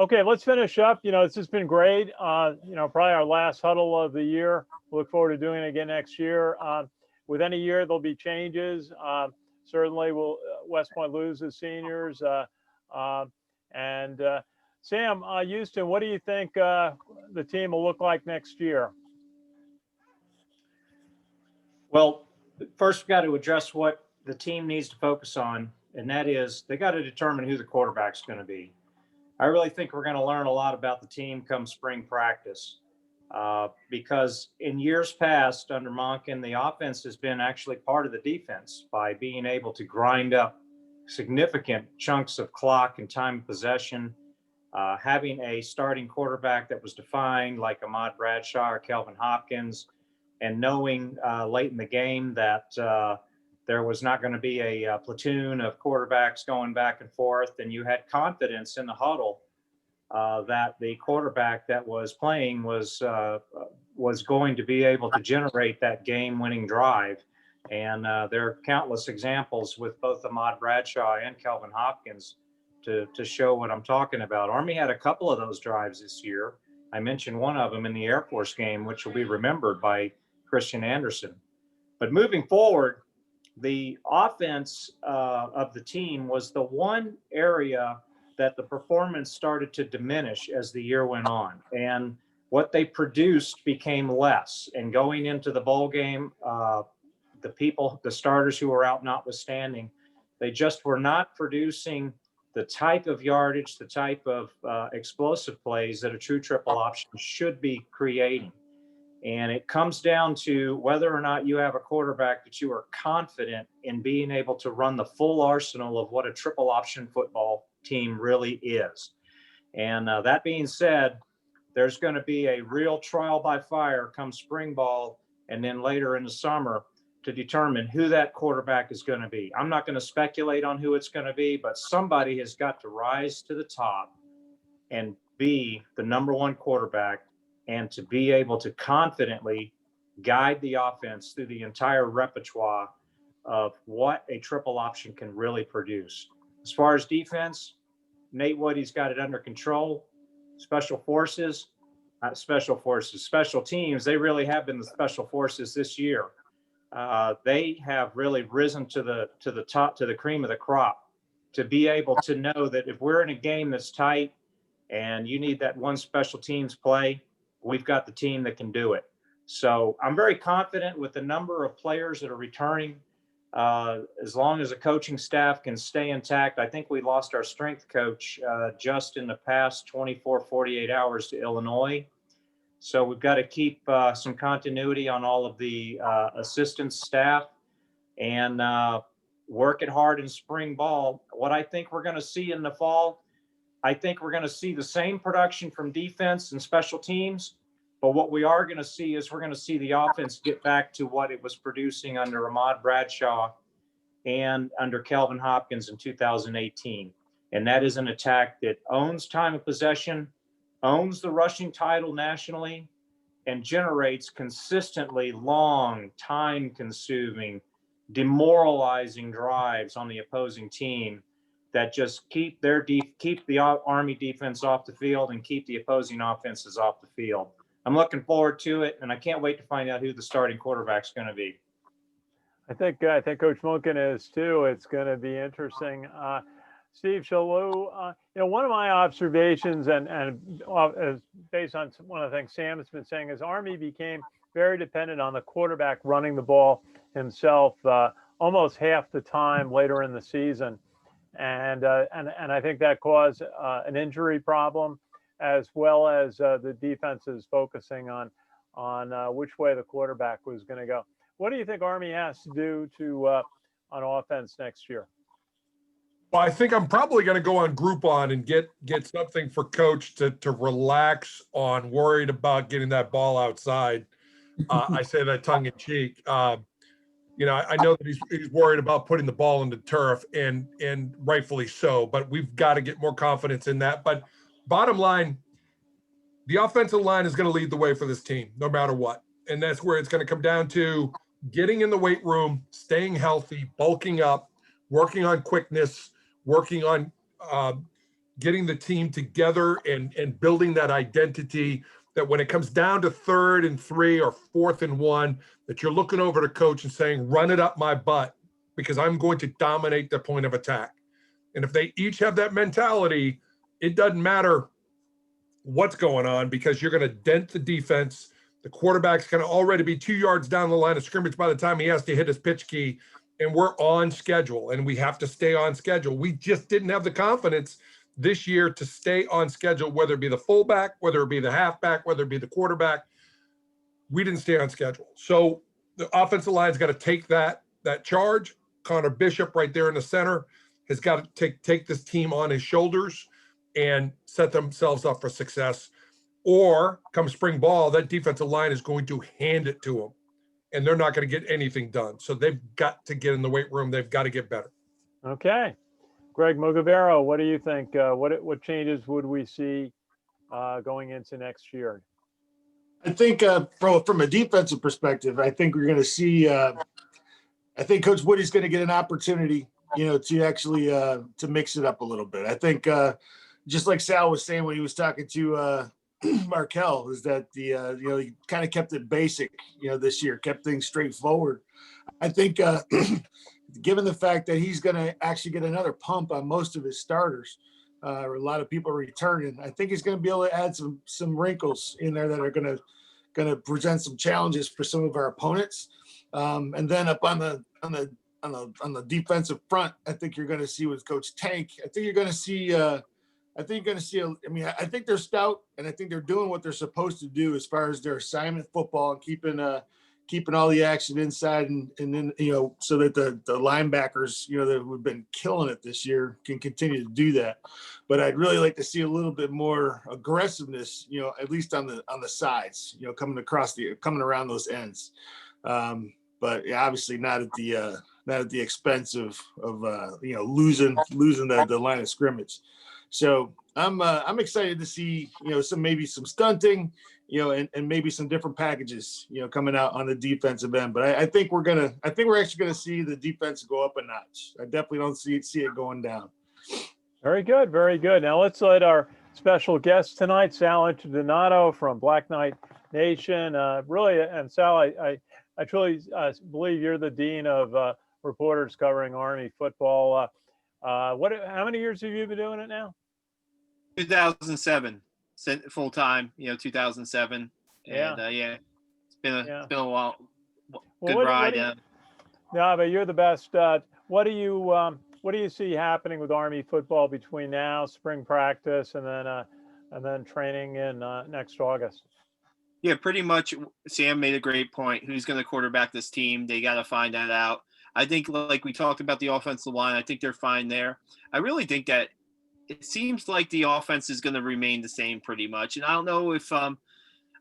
Okay, let's finish up. This has been great. Probably our last huddle of the year. Look forward to doing it again next year. With any year, there'll be changes. Certainly, West Point loses seniors. And Sam Houston, what do you think the team will look like next year? Well, first, we've got to address what the team needs to focus on, and that is they got to determine who the quarterback's going to be. I really think we're going to learn a lot about the team come spring practice because in years past under Monken, the offense has been actually part of the defense by being able to grind up significant chunks of clock and time of possession, having a starting quarterback that was defined like Ahmad Bradshaw or Kelvin Hopkins, and knowing late in the game that there was not going to be a platoon of quarterbacks going back and forth, and you had confidence in the huddle that the quarterback that was playing was going to be able to generate that game-winning drive. And there are countless examples with both Ahmad Bradshaw and Kelvin Hopkins to show what I'm talking about. Army had a couple of those drives this year. I mentioned one of them in the Air Force game, which will be remembered by Christian Anderson. But moving forward, the offense of the team was the one area that the performance started to diminish as the year went on. And what they produced became less. And going into the bowl game, the starters who were out notwithstanding, they just were not producing the type of yardage, the type of explosive plays that a true triple option should be creating. And it comes down to whether or not you have a quarterback that you are confident in being able to run the full arsenal of what a triple option football team really is. And that being said, there's going to be a real trial by fire come spring ball and then later in the summer to determine who that quarterback is going to be. I'm not going to speculate on who it's going to be, but somebody has got to rise to the top and be the number one quarterback and to be able to confidently guide the offense through the entire repertoire of what a triple option can really produce. As far as defense, Nate Woody's got it under control. Special teams, they really have been the special forces this year. They have really risen to the top, to the cream of the crop, to be able to know that if we're in a game that's tight and you need that one special teams play, we've got the team that can do it. So I'm very confident with the number of players that are returning. As long as the coaching staff can stay intact. I think we lost our strength coach just in the past 24, 48 hours to Illinois. So we've got to keep some continuity on all of the assistant staff and work it hard in spring ball. What I think we're going to see in the fall, I think we're going to see the same production from defense and special teams. But what we are going to see is we're going to see the offense get back to what it was producing under Ahmad Bradshaw and under Kelvin Hopkins in 2018. And that is an attack that owns time of possession, owns the rushing title nationally, and generates consistently long, time-consuming, demoralizing drives on the opposing team that just keep the Army defense off the field and keep the opposing offenses off the field. I'm looking forward to it, and I can't wait to find out who the starting quarterback's going to be. I think Coach Munkin is too. It's going to be interesting. Steve Chalu, one of my observations and as based on one of the things Sam has been saying is Army became very dependent on the quarterback running the ball himself almost half the time later in the season, and I think that caused an injury problem, as well as the defenses focusing on which way the quarterback was going to go. What do you think Army has to do to on offense next year? Well, I think I'm probably going to go on Groupon and get something for Coach to relax on, worried about getting that ball outside. I say that tongue in cheek. I know that he's worried about putting the ball in the turf, and rightfully so. But we've got to get more confidence in that. But bottom line, the offensive line is going to lead the way for this team, no matter what. And that's where it's going to come down to getting in the weight room, staying healthy, bulking up, working on quickness, working on getting the team together and building that identity that when it comes down to 3rd and 3 or 4th and 1, that you're looking over to Coach and saying, run it up my butt because I'm going to dominate the point of attack. And if they each have that mentality, it doesn't matter what's going on because you're going to dent the defense. The quarterback's going to already be 2 yards down the line of scrimmage by the time he has to hit his pitch key, and we're on schedule, and we have to stay on schedule. We just didn't have the confidence this year to stay on schedule, whether it be the fullback, whether it be the halfback, whether it be the quarterback. We didn't stay on schedule. So the offensive line's got to take that charge. Connor Bishop right there in the center has got to take this team on his shoulders and set themselves up for success. Or come spring ball, that defensive line is going to hand it to them, and they're not going to get anything done. So they've got to get in the weight room. They've got to get better. Okay. Greg Mogaviro, what do you think? What changes would we see going into next year? I think from a defensive perspective, I think we're going to see I think Coach Woody's going to get an opportunity, to actually to mix it up a little bit. I think just like Sal was saying when he was talking to Markel, is that he kind of kept it basic, this year, kept things straightforward. I think given the fact that he's going to actually get another pump on most of his starters, a lot of people returning, I think he's going to be able to add some wrinkles in there that are going to present some challenges for some of our opponents. And then up on the defensive front, I think you're going to see with Coach Tank. I think you're going to see. I think they're stout, and I think they're doing what they're supposed to do as far as their assignment football and keeping all the action inside, and then so that the linebackers that have been killing it this year can continue to do that. But I'd really like to see a little bit more aggressiveness, at least on the sides, coming around those ends. But yeah, obviously not at the expense of losing the line of scrimmage. So I'm excited to see some stunting, and maybe some different packages coming out on the defensive end. But I think we're actually gonna see the defense go up a notch. I definitely don't see it going down. Very good, very good. Now let's let our special guest tonight, Sal Donato from Black Knight Nation. Really, and Sal, I truly believe you're the dean of reporters covering Army football. How many years have you been doing it now? 2007. full time, 2007. Yeah. And it's been a Yeah. it's been a while. Well, Good what ride. do you, no, but you're the best. What do you see happening with Army football between now, spring practice, and then training in next August? Yeah, pretty much. Sam made a great point. Who's going to quarterback this team? They got to find that out. I think, like we talked about the offensive line, I think they're fine there. I really think that it seems like the offense is going to remain the same pretty much. And I don't know if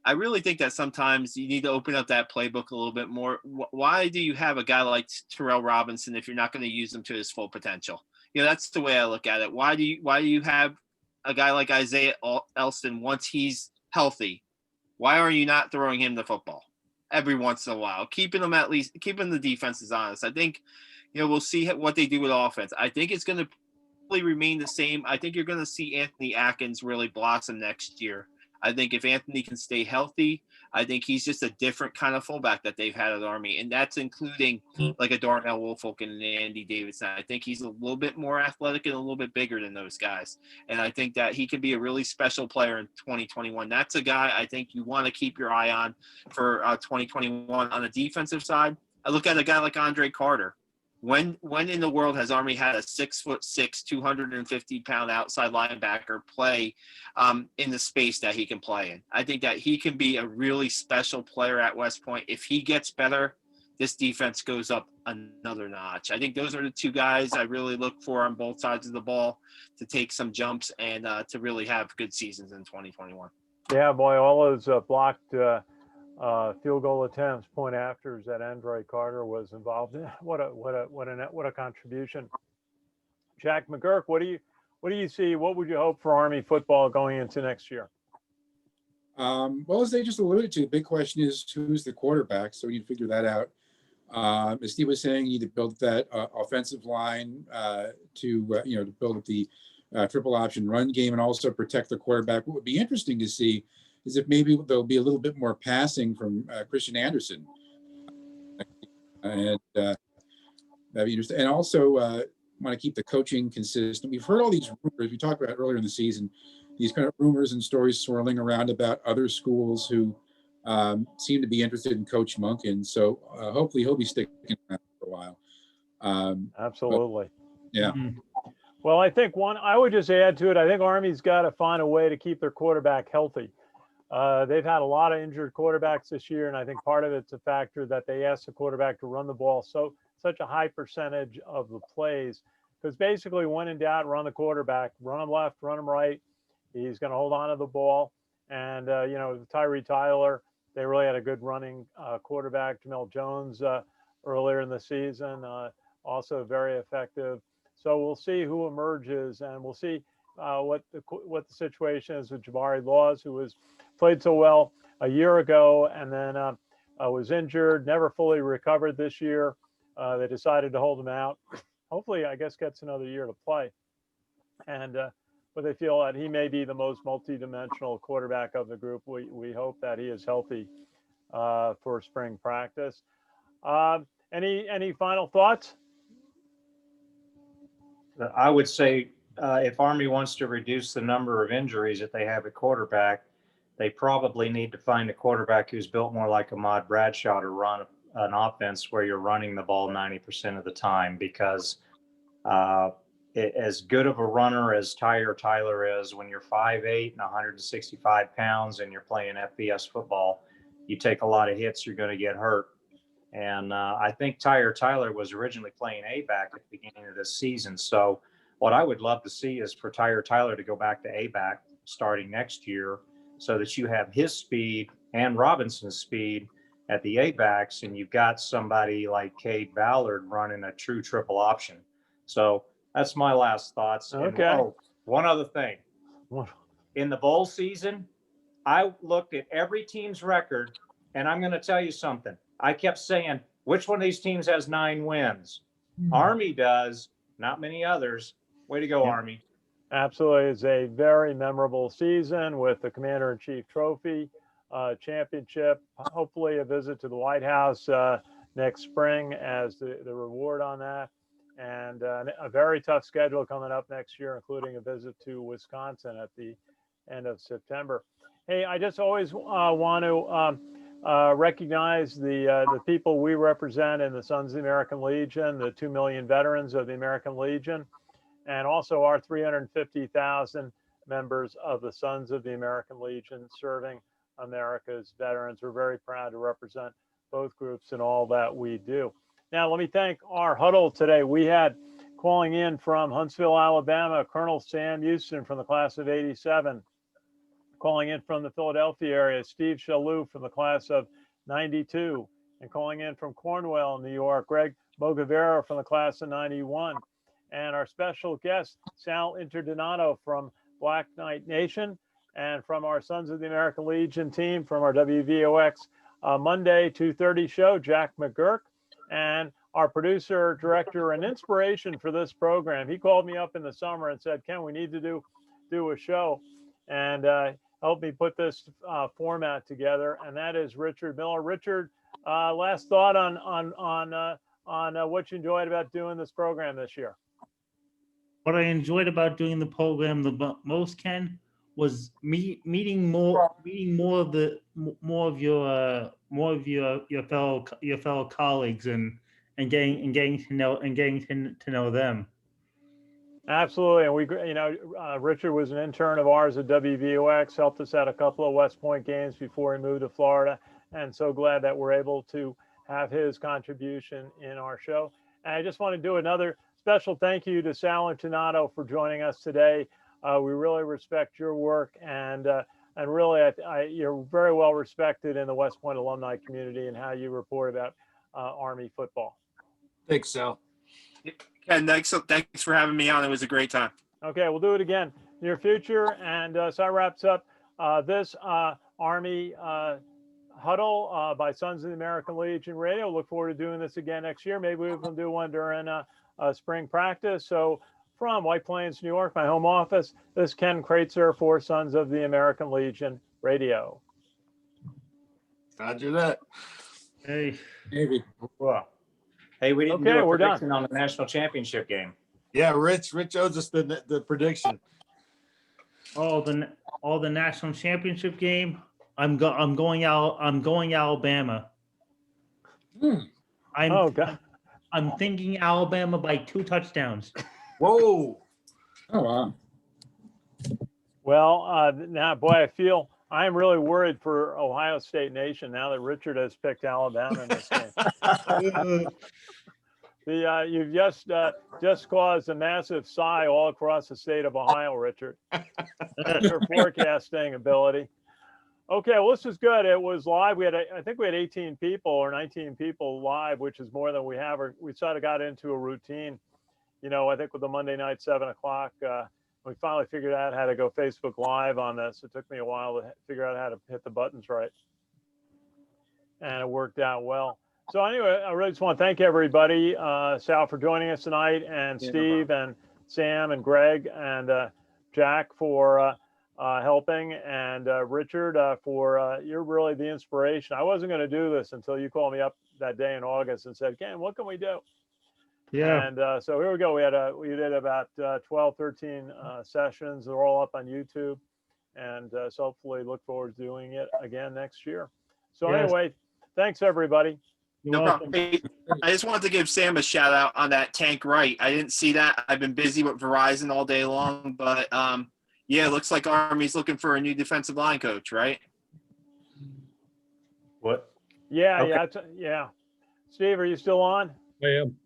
I really think that sometimes you need to open up that playbook a little bit more. Why do you have a guy like Terrell Robinson if you're not going to use him to his full potential? That's the way I look at it. Why do you have a guy like Isaiah Elston once he's healthy? Why are you not throwing him the football every once in a while? Keeping the defenses honest. I think, we'll see what they do with offense. I think it's going to probably remain the same. I think you're going to see Anthony Atkins really blossom next year. I think if Anthony can stay healthy, I think he's just a different kind of fullback that they've had at Army, and that's including like a Darnell Woolfolk and an Andy Davidson. I think he's a little bit more athletic and a little bit bigger than those guys, and I think that he can be a really special player in 2021. That's a guy I think you want to keep your eye on for 2021 on the defensive side. I look at a guy like Andre Carter. When in the world has Army had a 6'6", 250-pound outside linebacker play in the space that he can play in? I think that he can be a really special player at West Point. If he gets better, this defense goes up another notch. I think those are the two guys I really look for on both sides of the ball to take some jumps and to really have good seasons in 2021. Yeah, boy, all those blocked field goal attempts, point afters that Andre Carter was involved in. What a contribution. Jack McGurk, what do you see? What would you hope for Army football going into next year? Well, as they just alluded to, the big question is who's the quarterback. So we need to figure that out. As Steve was saying, you need to build that offensive line to build up the triple option run game and also protect the quarterback. What would be interesting to see is if maybe there'll be a little bit more passing from Christian Anderson, and that'd be interesting. And also want to keep the coaching consistent. We've heard all these rumors we talked about earlier in the season, these kind of rumors and stories swirling around about other schools who seem to be interested in Coach Monken. So hopefully he'll be sticking around for a while. Absolutely. Yeah. Well, I think I would just add to it. I think Army's got to find a way to keep their quarterback healthy. They've had a lot of injured quarterbacks this year, and I think part of it's a factor that they asked the quarterback to run the ball such a high percentage of the plays, because basically when in doubt, run the quarterback, run him left, run him right. He's going to hold on to the ball. And, Tyree Tyler, they really had a good running quarterback. Jamel Jones earlier in the season, also very effective. So we'll see who emerges, and we'll see what the situation is with Jabari Laws, who played so well a year ago and then was injured, never fully recovered this year. They decided to hold him out. Hopefully, I guess, gets another year to play. And but they feel that he may be the most multidimensional quarterback of the group. We hope that he is healthy for spring practice. Any final thoughts? I would say if Army wants to reduce the number of injuries that they have at quarterback, they probably need to find a quarterback who's built more like Ahmad Bradshaw to run an offense where you're running the ball 90% of the time, because as good of a runner as Tyler is, when you're 5'8" and 165 pounds and you're playing FBS football, you take a lot of hits, you're going to get hurt. And I think Tyler was originally playing A-back at the beginning of this season. So what I would love to see is for Tyler to go back to A-back starting next year, so that you have his speed and Robinson's speed at the A-backs, and you've got somebody like Cade Ballard running a true triple option. So that's my last thoughts. Okay. And, one other thing. In the bowl season, I looked at every team's record, and I'm going to tell you something. I kept saying, which one of these teams has 9 wins? Army does, not many others. Way to go, Army. Absolutely. It's a very memorable season with the Commander-in-Chief Trophy championship, hopefully a visit to the White House next spring as the reward on that, and a very tough schedule coming up next year, including a visit to Wisconsin at the end of September. Hey, I just always want to recognize the people we represent in the Sons of the American Legion, the 2 million veterans of the American Legion, and also our 350,000 members of the Sons of the American Legion serving America's veterans. We're very proud to represent both groups in all that we do. Now, let me thank our huddle today. We had calling in from Huntsville, Alabama, Colonel Sam Houston from the class of '87. Calling in from the Philadelphia area, Steve Chalu from the class of '92. And calling in from Cornwall, New York, Greg Mogaviro from the class of '91. And our special guest, Sal Interdonato from Black Knight Nation, and from our Sons of the American Legion team from our WVOX Monday 2:30 show, Jack McGurk, and our producer, director, and inspiration for this program. He called me up in the summer and said, Ken, we need to do a show, and help me put this format together, and that is Richard Miller. Richard, last thought on what you enjoyed about doing this program this year. What I enjoyed about doing the program the most, Ken, was meeting more of your fellow colleagues and getting to know them. Absolutely, and we, Richard was an intern of ours at WVOX, helped us at a couple of West Point games before he moved to Florida, and so glad that we're able to have his contribution in our show. And I just want to do another special thank you to Sal Interdonato for joining us today. We really respect your work, and really, you're very well respected in the West Point alumni community and how you report about Army football. Thanks, Sal. Ken, thanks for having me on. It was a great time. Okay, we'll do it again near future. And so that wraps up this Army Huddle by Sons of the American Legion Radio. Look forward to doing this again next year. Maybe we can do one during spring practice. So from White Plains, New York, my home office, this is Ken Kreitzer for Sons of the American Legion Radio. Roger that. Hey, Maybe. Wow. Hey, we didn't Okay, do a we're done. prediction on the national championship game. Yeah, Rich owes us the prediction. all the national championship game. I'm going Alabama. Oh, God. I'm thinking Alabama by 2 touchdowns. Whoa. Oh, wow. Well, now, boy, I'm really worried for Ohio State Nation now that Richard has picked Alabama in this game. You've just caused a massive sigh all across the state of Ohio, Richard. Your forecasting ability. Okay, well, this was good. It was live. I think we had 18 people or 19 people live, which is more than we have. We sort of got into a routine. I think with the Monday night 7 o'clock, we finally figured out how to go Facebook Live on this. It took me a while to figure out how to hit the buttons right, and it worked out well. So anyway, I really just want to thank everybody, Sal for joining us tonight, and Steve and Sam and Greg and Jack for helping, and Richard for you're really the inspiration. I wasn't going to do this until you called me up that day in August and said, Ken, what can we do? Yeah. And so here we go. We did about 12, 13 sessions. They're all up on YouTube. And so hopefully look forward to doing it again next year. So Yes. Anyway, thanks everybody. No problem. Hey, I just wanted to give Sam a shout out on that Tank Wright. I didn't see that. I've been busy with Verizon all day long, but yeah, it looks like Army's looking for a new defensive line coach, right? What? Yeah, Okay. yeah. Steve, are you still on? I am.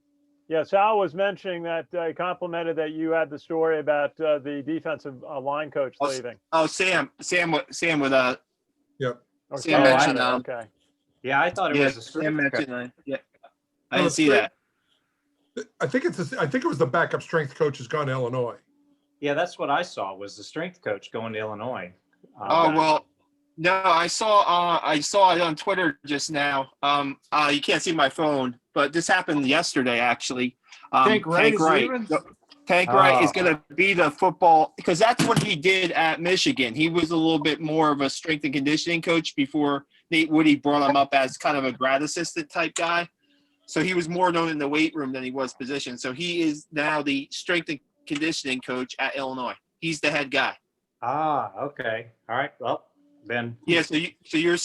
Yeah, Sal was mentioning that he complimented that you had the story about the defensive line coach leaving. Oh, Sam would Yep. Or Sam Sam mentioned, had it, okay. Yeah, I thought it yeah, was a Sam strength coach. mentioned yeah. I didn't see that. I think it was the backup strength coach has gone to Illinois. Yeah, that's what I saw was the strength coach going to Illinois. Oh well, no, I saw it on Twitter just now. You can't see my phone, but this happened yesterday actually. Tank Wright is leaving? Tank Wright is going to be the football, because that's what he did at Michigan. He was a little bit more of a strength and conditioning coach before Nate Woody brought him up as kind of a grad assistant type guy. So he was more known in the weight room than he was position. So he is now the strength and conditioning coach at Illinois. He's the head guy. Ah, okay. All right. Well, then Yeah. So you're